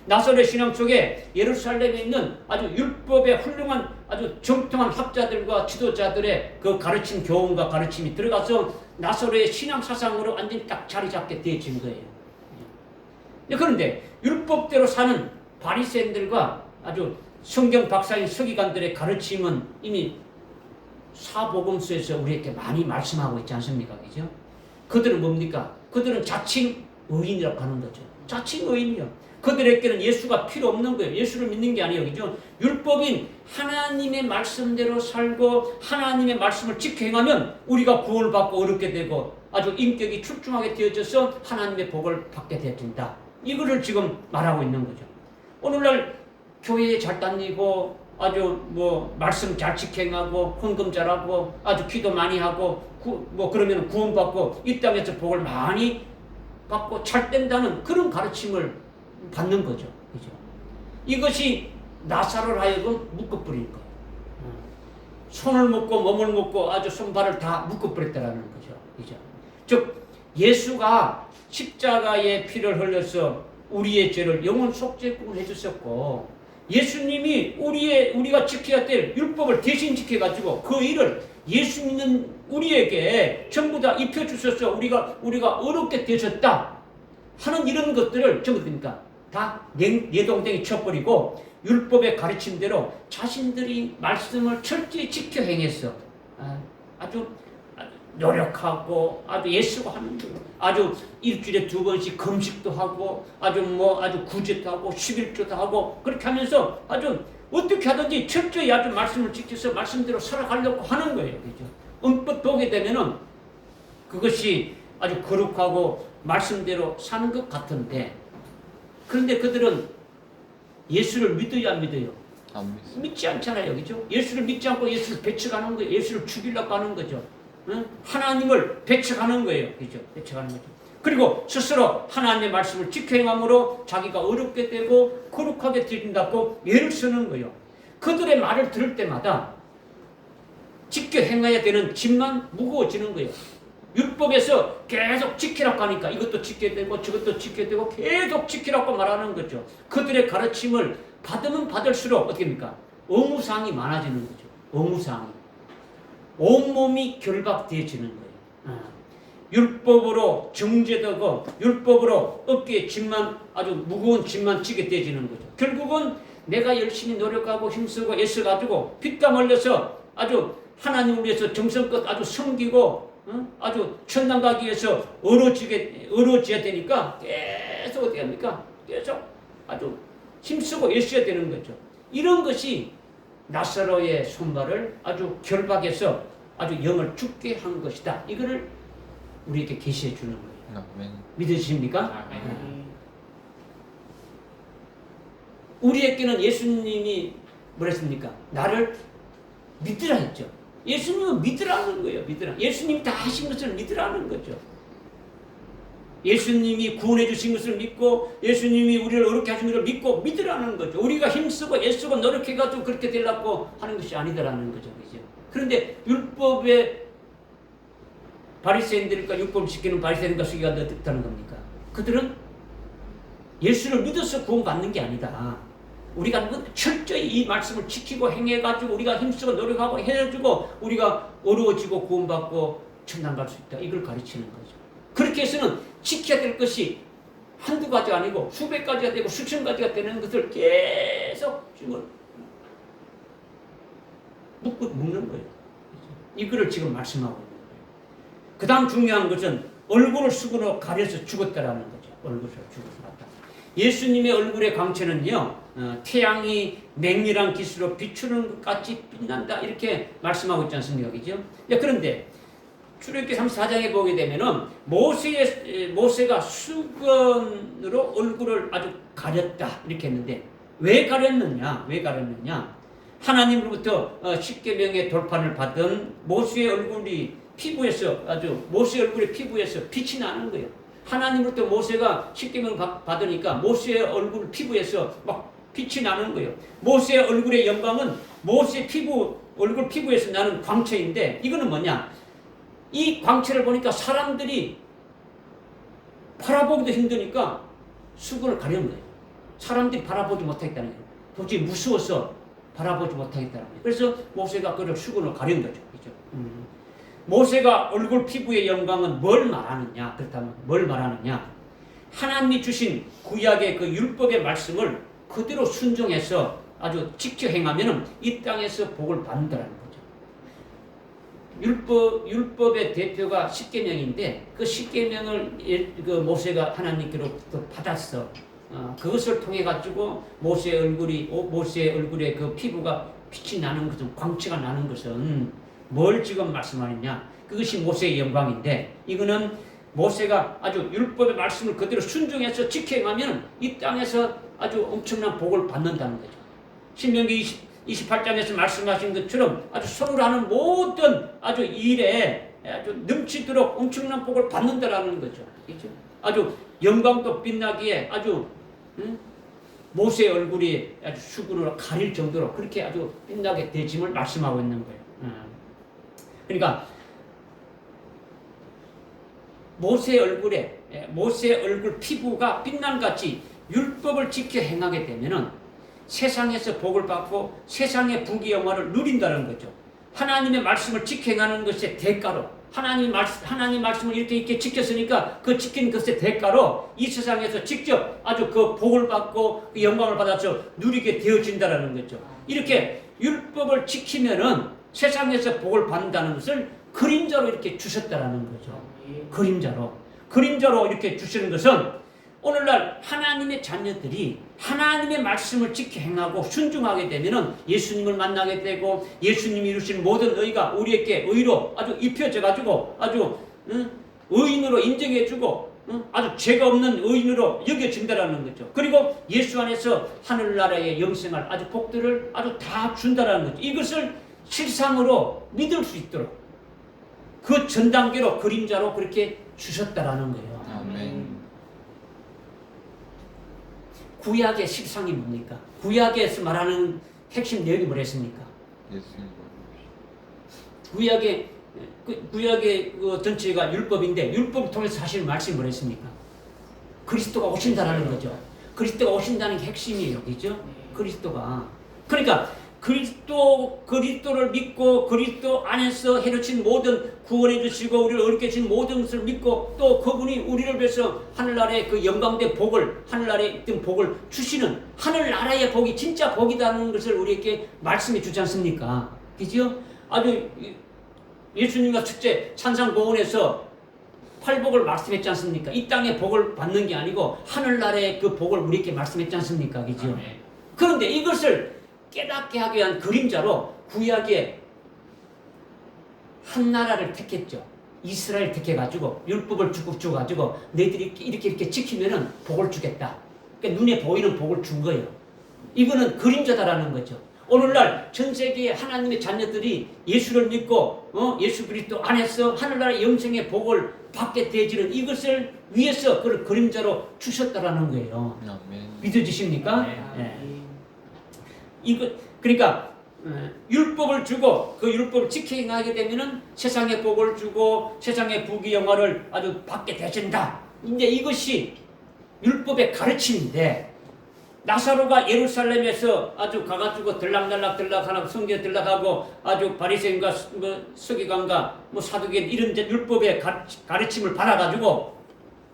나사로의 신앙 속에 예루살렘에 있는 아주 율법의 훌륭한 아주 정통한 학자들과 지도자들의 그 가르침 교훈과 가르침이 들어가서 나사로의 신앙 사상으로 완전히 딱 자리 잡게 되어진 거예요. 그런데 율법대로 사는 바리새인들과 아주 성경 박사인 서기관들의 가르침은 이미 사복음서에서 우리에게 많이 말씀하고 있지 않습니까? 그죠? 그들은 뭡니까? 그들은 자칭 의인이라고 하는 거죠. 자칭 의인이요. 그들에게는 예수가 필요 없는 거예요. 예수를 믿는 게 아니에요. 그죠? 율법인 하나님의 말씀대로 살고 하나님의 말씀을 지켜 행하면 우리가 구원을 받고 얻게 되고 아주 인격이 출중하게 되어져서 하나님의 복을 받게 되어진다. 이거를 지금 말하고 있는 거죠. 오늘날 교회에 잘 다니고 아주 말씀 잘 지켜 행하고 헌금 잘하고 아주 기도 많이 하고 그러면 구원받고 이 땅에서 복을 많이 받고 잘 된다는 그런 가르침을 받는 거죠. 그죠? 이것이 나사로를 하여금 묶어버린 거예요. 손을 묶고 몸을 묶고 아주 손발을 다 묶어버렸다라는 거죠. 그죠? 즉 예수가 십자가의 피를 흘려서 우리의 죄를 영원 속죄금을 해주셨고 예수님이 우리가 지켜야 될 율법을 대신 지켜가지고 그 일을 예수 믿는 우리에게 전부 다 입혀주셔서 우리가 어렵게 되셨다 하는 이런 것들을 전부 됩니까? 다 내동댕이 쳐버리고 율법의 가르침대로 자신들이 말씀을 철저히 지켜 행했어. 아주 노력하고 아주 예수가 하는 거 아주 일주일에 2번씩 금식도 하고 아주 구제도 하고 11조도 하고 그렇게 하면서 아주 어떻게 하든지 철저히 아주 말씀을 지켜서 말씀대로 살아가려고 하는 거예요. 그죠? 언뜻 보게 되면은 그것이 아주 거룩하고 말씀대로 사는 것 같은데 그런데 그들은 예수를 믿어요, 안 믿어요? 안 믿지 않잖아요. 그죠? 예수를 믿지 않고 예수를 배척하는 거예요. 예수를 죽이려고 하는 거죠. 응? 하나님을 배척하는 거예요. 그죠? 배척하는 거죠. 그리고 스스로 하나님의 말씀을 지켜 행함으로 자기가 어렵게 되고 거룩하게 되린다고 예를 쓰는 거예요. 그들의 말을 들을 때마다 지켜 행해야 되는 짐만 무거워지는 거예요. 율법에서 계속 지키라고 하니까 이것도 지켜야 되고 저것도 지켜야 되고 계속 지키라고 말하는 거죠. 그들의 가르침을 받으면 받을수록 어떻게 합니까? 의무사항이 많아지는 거죠. 의무사항이. 온몸이 결박되어지는 거예요. 율법으로 정죄되고 율법으로 어깨에 짐만 아주 무거운 짐만 지게 되어지는 거죠. 결국은 내가 열심히 노력하고 힘쓰고 애써가지고 핏땀 흘려서 아주 하나님을 위해서 정성껏 아주 섬기고 아주 천당 가기 위해서 어려워져야 되니까 계속 어떻게 합니까? 계속 아주 힘쓰고 애써야 되는 거죠. 이런 것이 나사로의 손발을 아주 결박해서 아주 영을 죽게 한 것이다. 이거를 우리에게 계시해 주는 거예요. 아멘. 믿으십니까? 우리에게는 예수님이 뭐랬습니까? 나를 믿으라 했죠. 예수님은 믿으라는 거예요. 믿으라. 예수님이 다 하신 것을 믿으라는 거죠. 예수님이 구원해 주신 것을 믿고 예수님이 우리를 어렵게 하신 것을 믿고 믿으라는 거죠. 우리가 힘쓰고 애쓰고 노력해가지고 그렇게 되려고 하는 것이 아니다라는 거죠. 그죠? 그런데 율법의 바리새인들과 율법 지키는 바리새인과 서기관들이 어떻다는 겁니까? 그들은 예수를 믿어서 구원받는 게 아니다. 우리가 철저히 이 말씀을 지키고 행해가지고 우리가 힘쓰고 노력하고 해가지고 우리가 어려워지고 구원받고 천당 갈 수 있다. 이걸 가르치는 거죠. 그렇게 해서는 지켜야 될 것이 한두 가지가 아니고 수백 가지가 되고 수천 가지가 되는 것을 계속 지금 묶는 거예요. 이거를 지금 말씀하고 있는 거예요. 그 다음 중요한 것은 얼굴을 수건으로 가려서 죽었다라는 거죠. 얼굴을 죽었다. 예수님의 얼굴의 광채는요, 태양이 맹렬한 기수로 비추는 것 같이 빛난다. 이렇게 말씀하고 있지 않습니까? 그죠? 그런데 출애굽기 34장에 보게 되면은 모세가 수건으로 얼굴을 아주 가렸다. 이렇게 했는데 왜 가렸느냐? 하나님으로부터 십계명의 돌판을 받은 모세의 얼굴이 모세의 얼굴의 피부에서 빛이 나는 거예요. 하나님으로부터 모세가 십계명을 받으니까 모세의 얼굴 피부에서 막 빛이 나는 거예요. 모세의 얼굴의 영광은 모세의 얼굴 피부에서 나는 광채인데 이거는 뭐냐? 이 광채를 보니까 사람들이 바라보기도 힘드니까 수건을 가려는 거예요. 사람들이 바라보지 못하겠다는 거예요. 도저히 무서워서 바라보지 못하겠다는 거예요. 그래서 모세가 그를 수건을 가린 거죠. 그렇죠? 모세가 얼굴 피부의 영광은 뭘 말하느냐? 그렇다면 뭘 말하느냐? 하나님이 주신 구약의 그 율법의 말씀을 그대로 순종해서 아주 지켜 행하면은 이 땅에서 복을 받는다는 거죠. 율법의 대표가 십계명인데 그 십계명을 그 모세가 하나님께로부터 받았어. 그것을 통해 가지고 모세의 얼굴에 그 피부가 빛이 나는 것은, 광채가 나는 것은 뭘 지금 말씀하느냐? 그것이 모세의 영광인데, 이거는 모세가 아주 율법의 말씀을 그대로 순종해서 지켜 행하면 이 땅에서 아주 엄청난 복을 받는다는 거죠. 신명기 28장에서 말씀하신 것처럼 아주 손으로 하는 모든 아주 일에 아주 넘치도록 엄청난 복을 받는다라는 거죠. 그렇죠? 아주 영광도 빛나기에 아주 모세의 얼굴이 아주 수구로 가릴 정도로 그렇게 아주 빛나게 되짐을 말씀하고 있는 거예요. 그러니까 모세의 얼굴 피부가 빛남같이 율법을 지켜 행하게 되면은 세상에서 복을 받고 세상의 부귀 영화를 누린다는 거죠. 하나님의 말씀을 지켜 행하는 것의 대가로, 하나님 말씀을 이렇게 지켰으니까 그 지킨 것의 대가로 이 세상에서 직접 아주 그 복을 받고 그 영광을 받아서 누리게 되어진다는 거죠. 이렇게 율법을 지키면은 세상에서 복을 받는다는 것을 그림자로 이렇게 주셨다라는 거죠. 그림자로 이렇게 주시는 것은 오늘날 하나님의 자녀들이 하나님의 말씀을 지켜 행하고 순종하게 되면은 예수님을 만나게 되고 예수님이 이루신 모든 의가 우리에게 의로 아주 입혀져 가지고 아주 의인으로 인정해주고 아주 죄가 없는 의인으로 여겨진다라는 거죠. 그리고 예수 안에서 하늘나라의 영생할 아주 복들을 아주 다 준다라는 거죠. 이것을 실상으로 믿을 수 있도록 그 전 단계로 그림자로 그렇게 주셨다라는 거예요. 아멘. 구약의 실상이 뭡니까? 구약에서 말하는 핵심 내용이 뭐랬습니까? 구약의 그 전체가 율법인데 율법을 통해서 사실 말씀이 뭐랬습니까? 그리스도가 오신다라는 거죠. 그리스도가 오신다는 게 핵심이에요. 그죠? 그리스도가. 그러니까 그리스도를 믿고 그리스도 안에서 해놓친 모든 구원해 주시고 우리를 어렵게 해주신 모든 것을 믿고 또 그분이 우리를 위해서 하늘나라의 그 영광된 복을 하늘나라에 있던 복을 주시는 하늘나라의 복이 진짜 복이라는 것을 우리에게 말씀해 주지 않습니까? 그죠? 아주 예수님과 축제 찬상고원에서 팔복을 말씀했지 않습니까? 이 땅의 복을 받는 게 아니고 하늘나라의 그 복을 우리에게 말씀했지 않습니까? 그죠? 그런데 이것을 깨닫게 하기 위한 그림자로 구약의 한 나라를 택했죠. 이스라엘 택해가지고 율법을 쭉쭉 줘가지고 너희들이 이렇게 지키면은 복을 주겠다. 그러니까 눈에 보이는 복을 준 거예요. 이거는 그림자다라는 거죠. 오늘날 전 세계의 하나님의 자녀들이 예수를 믿고 예수 그리스도 안에서 하늘나라의 영생의 복을 받게 되어지는 이것을 위해서 그걸 그림자로 주셨다라는 거예요. 아멘. 믿어지십니까? 네. 그러니까 율법을 주고 그 율법을 지켜 행하게 되면은 세상의 복을 주고 세상의 부귀 영화를 아주 받게 되신다. 이제 이것이 율법의 가르침인데 나사로가 예루살렘에서 아주 가가지고 들락날락하고 성경에 들락하고 아주 바리새인과 서기관과 사두개 이런 율법의 가르침을 받아가지고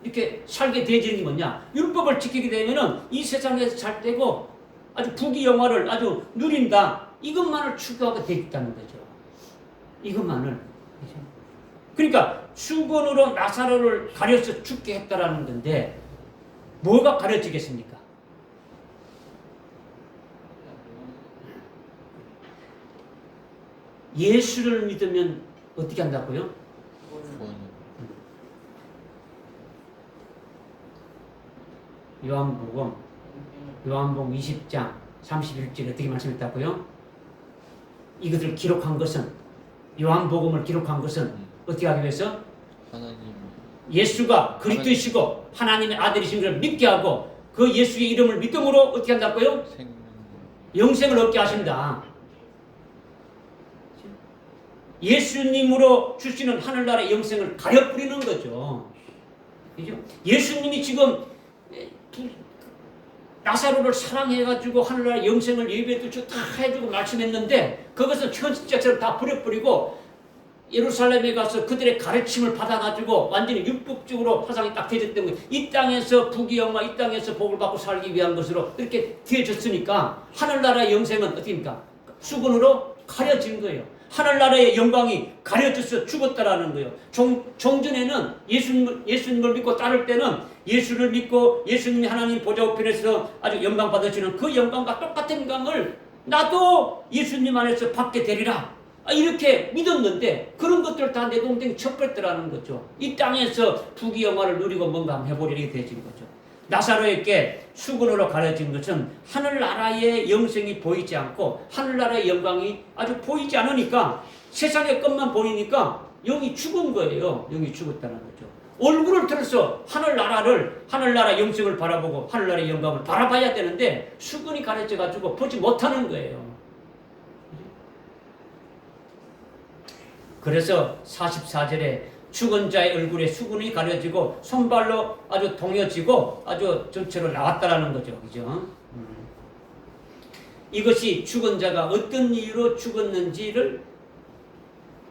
이렇게 살게 되어지는 게 뭐냐? 율법을 지키게 되면은 이 세상에서 잘 되고 아주 부귀 영화를 아주 누린다. 이것만을 추구하게 되어 있다는 거죠. 이것만을. 그러니까 수건으로 나사로를 가려서 죽게 했다라는 건데 뭐가 가려지겠습니까? 예수를 믿으면 어떻게 한다고요? 요한복음 20장 31절에 어떻게 말씀했다고요? 이것을 기록한 것은 요한복음을 기록한 것은 어떻게 하기 위해서? 하나님 예수가 그리스도이시고 하나님의 아들이신 것을 믿게 하고 그 예수의 이름을 믿음으로 어떻게 한다고요? 영생을 얻게 하신다. 예수님으로 주시는 하늘나라의 영생을 가려뿌리는 거죠. 그죠? 예수님이 지금 나사로를 사랑해가지고 하늘나라의 영생을 예배도 다 해주고 말씀했는데 그것은 천지자처럼 다 버려버리고 예루살렘에 가서 그들의 가르침을 받아가지고 완전히 율법적으로 화상이 딱 되어졌던 거예요. 이 땅에서 부귀영화, 이 땅에서 복을 받고 살기 위한 것으로 이렇게 되어졌으니까 하늘나라의 영생은 어떻습니까? 수건으로 가려진 거예요. 하늘나라의 영광이 가려져서 죽었다라는 거예요. 종전에는 예수님을 믿고 따를 때는 예수를 믿고 예수님이 하나님 보좌 우편에서 아주 영광 받으시는 그 영광과 똑같은 영광을 나도 예수님 안에서 받게 되리라. 이렇게 믿었는데 그런 것들을 다 내동댕이 쳐버렸더라는 거죠. 이 땅에서 부귀영화를 누리고 뭔가 한번 해보려 이렇게 되어진 거죠. 나사로에게 수건으로 가려진 것은 하늘나라의 영생이 보이지 않고 하늘나라의 영광이 아주 보이지 않으니까 세상의 것만 보이니까 영이 죽은 거예요. 영이 죽었다는 거죠. 얼굴을 들어서 하늘나라 영생을 바라보고 하늘나라의 영광을 바라봐야 되는데 수건이 가려져가지고 보지 못하는 거예요. 그래서 44절에 죽은 자의 얼굴에 수건이 가려지고 손발로 아주 동여지고 아주 전체로 나왔다라는 거죠. 그죠? 이것이 죽은 자가 어떤 이유로 죽었는지를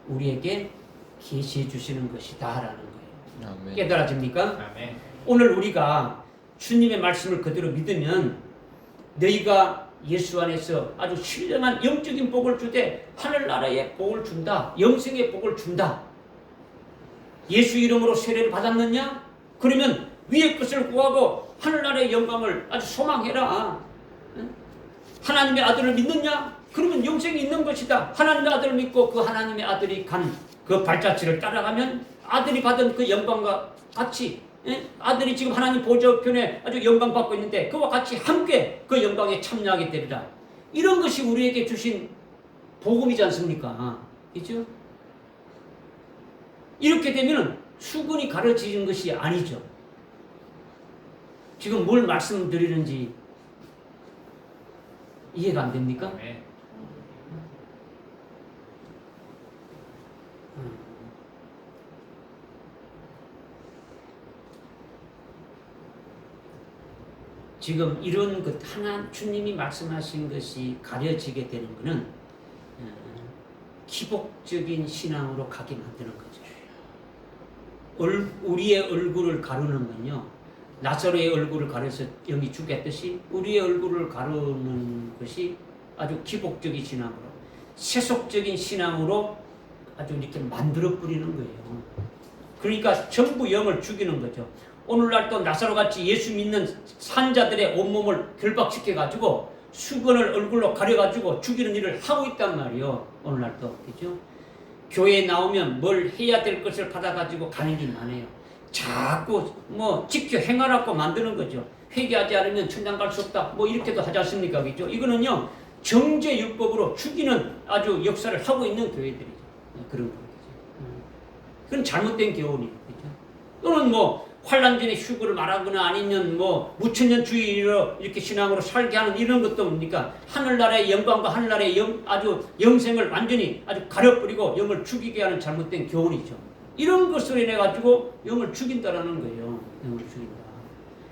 우리에게 계시해 주시는 것이다라는 거예요. 아멘. 깨달아집니까? 아멘. 오늘 우리가 주님의 말씀을 그대로 믿으면 너희가 예수 안에서 아주 신령한 영적인 복을 주되 하늘나라의 복을 준다. 영생의 복을 준다. 예수 이름으로 세례를 받았느냐? 그러면 위의 것을 구하고 하늘나라의 영광을 아주 소망해라. 하나님의 아들을 믿느냐? 그러면 영생이 있는 것이다. 하나님의 아들을 믿고 그 하나님의 아들이 간 그 발자취를 따라가면 아들이 받은 그 영광과 같이 아들이 지금 하나님 보좌 우편에 아주 영광 받고 있는데 그와 같이 함께 그 영광에 참여하게 되리라. 이런 것이 우리에게 주신 복음이지 않습니까? 그렇죠? 이렇게 되면 수건이 가려지는 것이 아니죠. 지금 뭘 말씀드리는지 이해가 안 됩니까? 아멘. 지금 이런 것 하나 주님이 말씀하신 것이 가려지게 되는 것은 기복적인 신앙으로 가게 만드는 거죠. 우리의 얼굴을 가르는 건요, 나사로의 얼굴을 가려서 영이 죽였듯이 우리의 얼굴을 가르는 것이 아주 기복적인 신앙으로, 세속적인 신앙으로 아주 이렇게 만들어 버리는 거예요. 그러니까 전부 영을 죽이는 거죠. 오늘날 또 나사로같이 예수 믿는 산자들의 온몸을 결박시켜가지고 수건을 얼굴로 가려가지고 죽이는 일을 하고 있단 말이에요. 오늘날도. 그죠? 교회에 나오면 뭘 해야 될 것을 받아가지고 가는 일만 해요. 자꾸 지켜 행하라고 만드는 거죠. 회개하지 않으면 천당 갈 수 없다. 이렇게도 하지 않습니까? 그죠? 이거는요, 정죄율법으로 죽이는 아주 역사를 하고 있는 교회들이죠. 그런 거죠. 그건 잘못된 교훈이에요. 그죠? 또는 환란전에 휴거를 말하거나 아니면 무천년주의로 이렇게 신앙으로 살게 하는 이런 것도 뭡니까? 하늘나라의 영광과 하늘나라의 아주 영생을 완전히 아주 가려버리고 영을 죽이게 하는 잘못된 교훈이죠. 이런 것으로 인해 가지고 영을 죽인다라는 거예요. 영을 죽인다.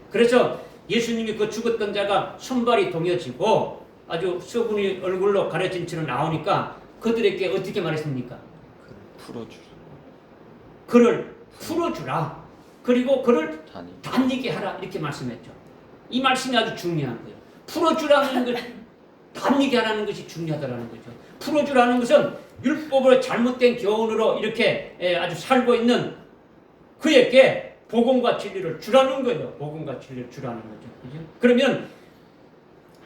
그래서 예수님이 그 죽었던 자가 손발이 동여지고 아주 썩은이 얼굴로 가려진 채로 나오니까 그들에게 어떻게 말했습니까? 그를 풀어주라. 그리고 그를 다니게 하라. 이렇게 말씀했죠. 이 말씀이 아주 중요한 거예요. 풀어주라는 것, 다니게 하라는 것이 중요하다는 거죠. 풀어주라는 것은 율법으로 잘못된 교훈으로 이렇게 아주 살고 있는 그에게 복음과 진리를 주라는 거예요. 복음과 진리를 주라는 거죠. 그죠? 그러면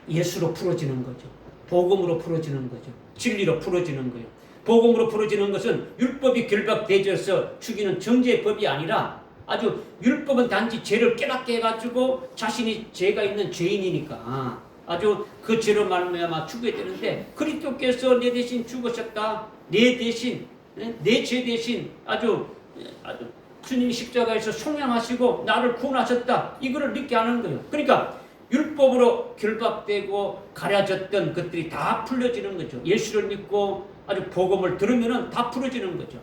예수로 풀어지는 거죠. 복음으로 풀어지는 거죠. 진리로 풀어지는 거예요. 복음으로 풀어지는 것은 율법이 결박되어서 죽이는 정죄의 법이 아니라 아주 율법은 단지 죄를 깨닫게 해가지고 자신이 죄가 있는 죄인이니까 아주 그 죄로 말미암아 죽어야 되는데 그리스도께서 내 대신 죽으셨다. 내 대신 내 죄 대신 아주 주님이 십자가에서 속량하시고 나를 구원하셨다. 이거를 믿게 하는 거예요. 그러니까 율법으로 결박되고 가려졌던 것들이 다 풀려지는 거죠. 예수를 믿고 아주 복음을 들으면은 다 풀어지는 거죠.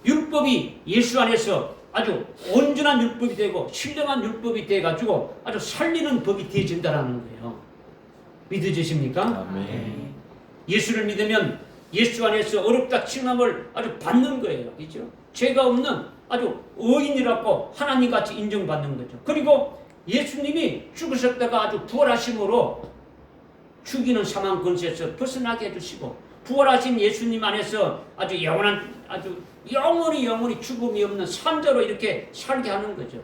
율법이 예수 안에서 아주 온전한 율법이 되고 신령한 율법이 돼가지고 아주 살리는 법이 되어진다는 거예요. 믿으십니까? 아멘. 예수를 믿으면 예수 안에서 어렵다 칭함을 아주 받는 거예요. 그죠? 죄가 없는 아주 의인이라고 하나님같이 인정받는 거죠. 그리고 예수님이 죽으셨다가 아주 부활하심으로 죽이는 사망 권세에서 벗어나게 해주시고, 부활하신 예수님 안에서 아주 영원한, 아주 영원히 죽음이 없는 산자로 이렇게 살게 하는 거죠.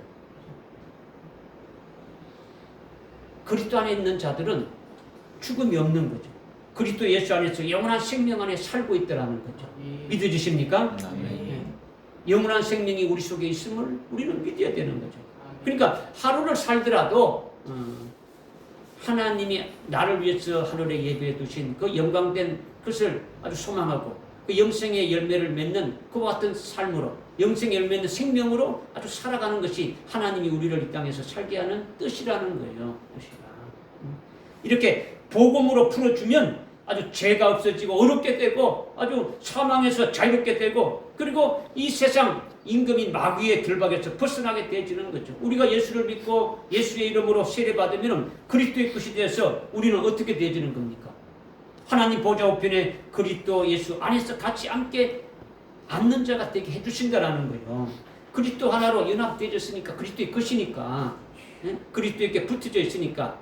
그리스도 안에 있는 자들은 죽음이 없는 거죠. 그리스도 예수 안에서 영원한 생명 안에 살고 있다는 거죠. 믿어지십니까? 아멘. 영원한 생명이 우리 속에 있음을 우리는 믿어야 되는 거죠. 그러니까 하루를 살더라도 하나님이 나를 위해서 하늘에 예배해 두신 그 영광된 것을 아주 소망하고 그 영생의 열매를 맺는 그와 같은 삶으로, 영생의 열매 맺는 생명으로 아주 살아가는 것이 하나님이 우리를 이 땅에서 살게 하는 뜻이라는 거예요. 뜻이라. 이렇게 복음으로 풀어주면 아주 죄가 없어지고 어렵게 되고 아주 사망에서 자유롭게 되고, 그리고 이 세상 임금인 마귀의 들박에서 벗어나게 되어지는 거죠. 우리가 예수를 믿고 예수의 이름으로 세례받으면 그리스도의 것이 되어서 우리는 어떻게 되어지는 겁니까? 하나님 보좌 우편에 그리스도 예수 안에서 같이 함께 앉는 자가 되게 해주신다라는 거예요. 그리스도 하나로 연합되어졌으니까, 그리스도의 것이니까, 그리스도에게 붙어져 있으니까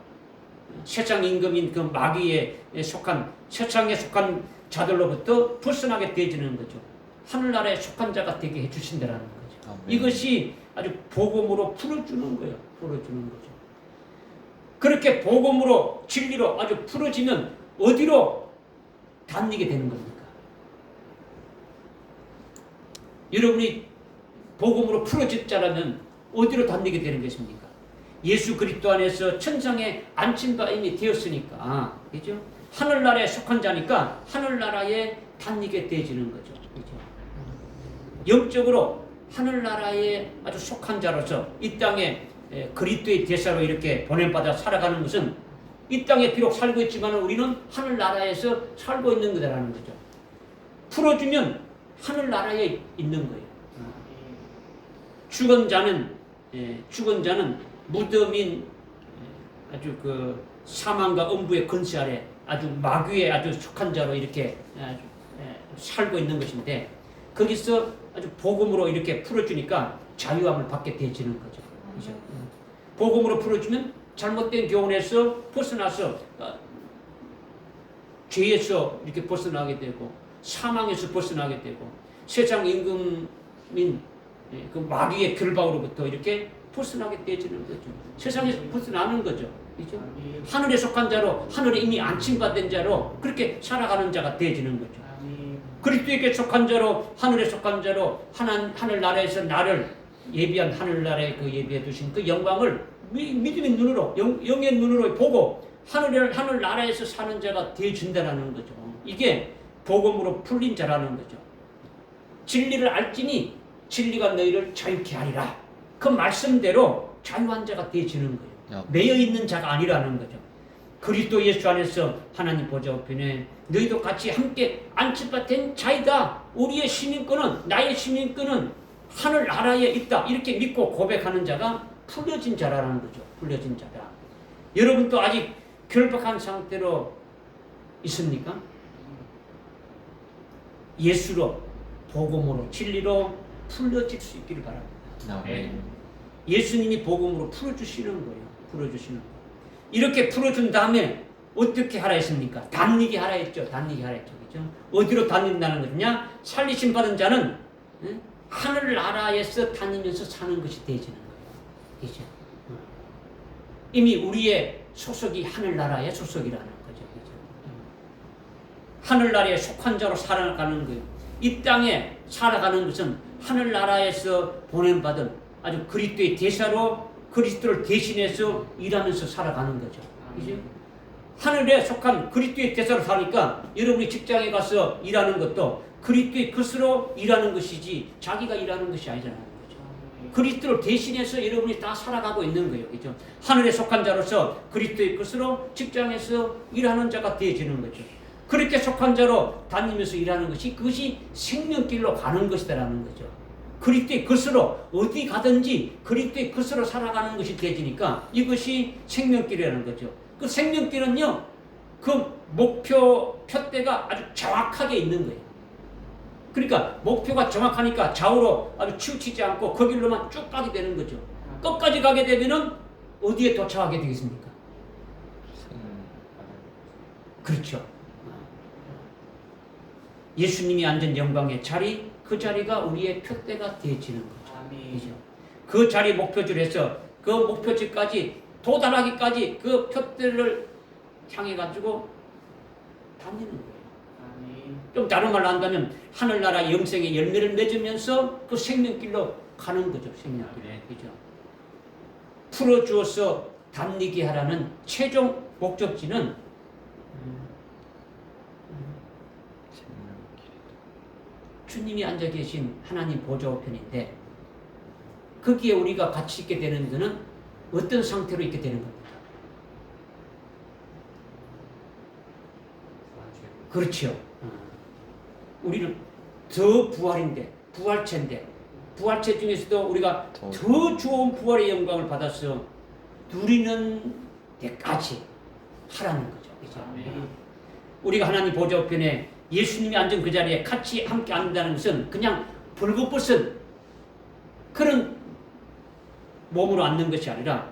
세상 임금인 그 마귀에 속한, 세상에 속한 자들로부터 벗어나게 되어지는 거죠. 하늘나라에 속한 자가 되게 해주신다라는 거죠. 아멘. 이것이 아주 복음으로 풀어주는 거예요. 풀어주는 거죠. 그렇게 복음으로 진리로 아주 풀어지면 어디로 다니게 되는 겁니까? 여러분이 복음으로 풀어질 자라면 어디로 다니게 되는 것입니까? 예수 그리스도 안에서 천상에 앉힌 바 이미 되었으니까, 그죠? 하늘나라에 속한 자니까 하늘나라에 다니게 되어지는 거죠. 그죠? 영적으로 하늘나라에 아주 속한 자로서 이 땅에 그리스도의 대사로 이렇게 보냄받아 살아가는 것은, 이 땅에 비록 살고 있지만 우리는 하늘나라에서 살고 있는 거다라는 거죠. 풀어주면 하늘나라에 있는 거예요. 죽은 자는 무덤인 아주 그 사망과 음부의 근세 아래 아주 마귀에 아주 속한 자로 이렇게 아주 살고 있는 것인데, 거기서 아주 복음으로 이렇게 풀어주니까 자유함을 받게 되어지는 거죠. 그렇죠? 복음으로 풀어주면 잘못된 교훈에서 벗어나서 죄에서 이렇게 벗어나게 되고, 사망에서 벗어나게 되고, 세상 임금인 그 마귀의 결박으로부터 이렇게 벗어나게 되어지는 거죠. 세상에서 벗어나는 거죠. 그렇죠? 하늘에 속한 자로, 하늘에 이미 안침받은 자로 그렇게 살아가는 자가 되어지는 거죠. 그리스도에게 속한 자로, 하늘에 속한 자로, 하늘나라에서 나를 예비한 하늘나라에 그 예비해 두신 그 영광을 믿음의 눈으로, 영의 눈으로 보고 하늘나라에서 사는 자가 되어준다는 거죠. 이게 복음으로 풀린 자라는 거죠. 진리를 알지니 진리가 너희를 자유케 하리라. 그 말씀대로 자유한 자가 되어지는 거예요. 매여 있는 자가 아니라는 거죠. 그리스도 예수 안에서 하나님 보좌 우편에 너희도 같이 함께 안침받은 자이다. 우리의 시민권은, 나의 시민권은 하늘나라에 있다. 이렇게 믿고 고백하는 자가 풀려진 자라는 거죠. 풀려진 자다. 여러분도 아직 결박한 상태로 있습니까? 예수로, 복음으로, 진리로 풀려질 수 있기를 바랍니다. 아멘. 예수님이 복음으로 풀어주시는 거예요. 풀어주시는 거예요. 이렇게 풀어준 다음에 어떻게 하라 했습니까? 다니게 하라 했죠. 다니게 하라 했죠. 그죠? 어디로 다닌다는 거냐? 살리심 받은 자는 하늘나라에서 다니면서 사는 것이 되어지는 거예요. 그죠? 이미 우리의 소속이 하늘나라의 소속이라는 거죠. 그죠? 하늘나라에 속한 자로 살아가는 거예요. 이 땅에 살아가는 것은 하늘나라에서 보냄받은 아주 그리스도의 대사로 그리스도를 대신해서 일하면서 살아가는 거죠. 그죠? 하늘에 속한 그리스도의 대사로 사니까 여러분이 직장에 가서 일하는 것도 그리스도의 것으로 일하는 것이지 자기가 일하는 것이 아니잖아요. 그죠? 그리스도를 대신해서 여러분이 다 살아가고 있는 거예요. 그죠? 하늘에 속한 자로서 그리스도의 것으로 직장에서 일하는 자가 되어지는 거죠. 그렇게 속한 자로 다니면서 일하는 것이, 그것이 생명길로 가는 것이다라는 거죠. 그리스도의 것으로 어디 가든지 그리스도의 것으로 살아가는 것이 되어지니까 이것이 생명길이라는 거죠. 그 생명길은요, 그 목표 표대가 아주 정확하게 있는 거예요. 그러니까 목표가 정확하니까 좌우로 아주 치우치지 않고 그 길로만 쭉 가게 되는 거죠. 끝까지 가게 되면은 어디에 도착하게 되겠습니까? 그렇죠. 예수님이 앉은 영광의 자리, 그 자리가 우리의 표대가 되어지는 거죠. 그렇죠? 그 자리 목표지로 해서 그 목표지까지 도달하기까지 그 표대를 향해 가지고 다니는 거예요. 좀 다른 말로 한다면 하늘나라 영생의 열매를 맺으면서 그 생명길로 가는 거죠. 생명길. 그죠? 풀어주어서 담리게 하라는 최종 목적지는 주님이 앉아 계신 하나님 보좌 우편인데 거기에 우리가 같이 있게 되는 것은 어떤 상태로 있게 되는 겁니까? 그렇죠. 우리는 더 부활인데, 부활체인데, 부활체 중에서도 우리가 더 좋은 부활의 영광을 받아서 누리는 데까지 하라는 거죠. 그렇죠? 우리가 하나님 보좌 우편에 예수님이 앉은 그 자리에 같이 함께 앉는다는 것은 그냥 벌거벗은 그런 몸으로 앉는 것이 아니라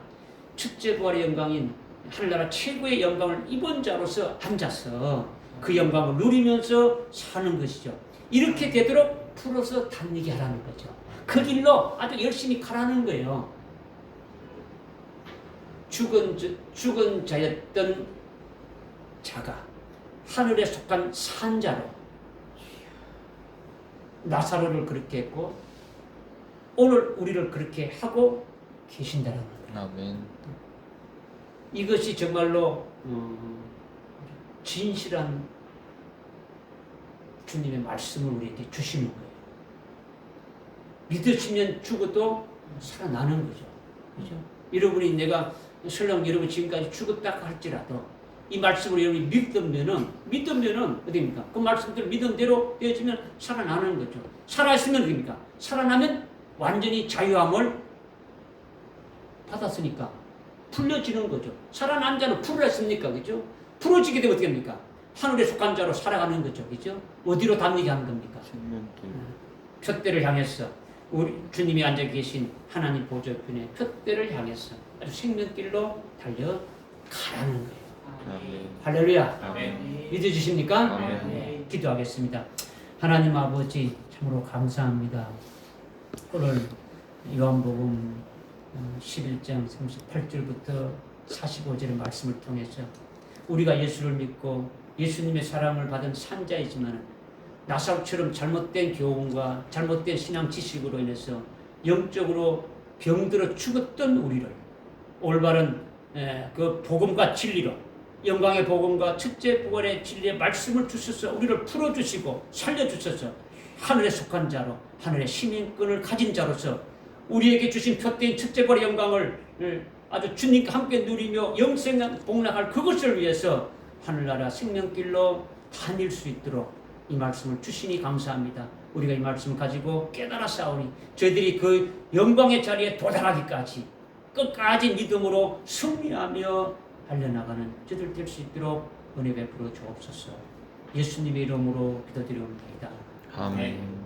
첫째 부활의 영광인 하늘나라 최고의 영광을 입은 자로서 앉아서 그 영광을 누리면서 사는 것이죠. 이렇게 되도록 풀어서 다니게 하라는 거죠. 그 길로 아주 열심히 가라는 거예요. 죽은 자였던 자가 하늘에 속한 산자로 나사로를 그렇게 했고 오늘 우리를 그렇게 하고 계신다는 거예요. 아멘. 이것이 정말로 진실한 주님의 말씀을 우리에게 주시는 거예요. 믿으시면 죽어도 살아나는 거죠. 그죠? 여러분이 내가 설령 여러분 지금까지 죽었다 할지라도 이 말씀을 여러분이 믿으면은 어디입니까? 그 말씀대로 믿은 대로 되어지면 살아나는 거죠. 살아있으면 어디입니까? 살아나면 완전히 자유함을 받았으니까 풀려지는 거죠. 살아난 자는 풀렸습니까? 그죠? 풀어지게 되면 어떻게 됩니까? 하늘에 속한 자로 살아가는 거죠. 그죠? 어디로 담리게 하는 겁니까? 생명길. 표대를 향해서 우리 주님이 앉아 계신 하나님 보좌 편에 표대를 향해서 아주 생명길로 달려가라는 거예요. 아멘. 할렐루야. 아멘. 믿어주십니까? 아멘. 네, 기도하겠습니다. 하나님 아버지 참으로 감사합니다. 오늘 요한복음 11장 38절부터 45절의 말씀을 통해서 우리가 예수를 믿고 예수님의 사랑을 받은 산자이지만 나사로처럼 잘못된 교훈과 잘못된 신앙 지식으로 인해서 영적으로 병들어 죽었던 우리를 올바른 그 복음과 진리로 영광의 복음과 첫째 부활의 진리의 말씀을 주셔서 우리를 풀어주시고 살려주셔서 하늘에 속한 자로 하늘의 시민권을 가진 자로서 우리에게 주신 표대인 첫째 부활의 영광을 아주 주님과 함께 누리며 영생 복락할 그것을 위해서 하늘나라 생명길로 다닐 수 있도록 이 말씀을 주시니 감사합니다. 우리가 이 말씀을 가지고 깨달아 싸우니 저희들이 그 영광의 자리에 도달하기까지 끝까지 믿음으로 승리하며 달려나가는 저들 될 수 있도록 은혜 베풀어 주옵소서. 예수님의 이름으로 기도드리옵나이다. 아멘.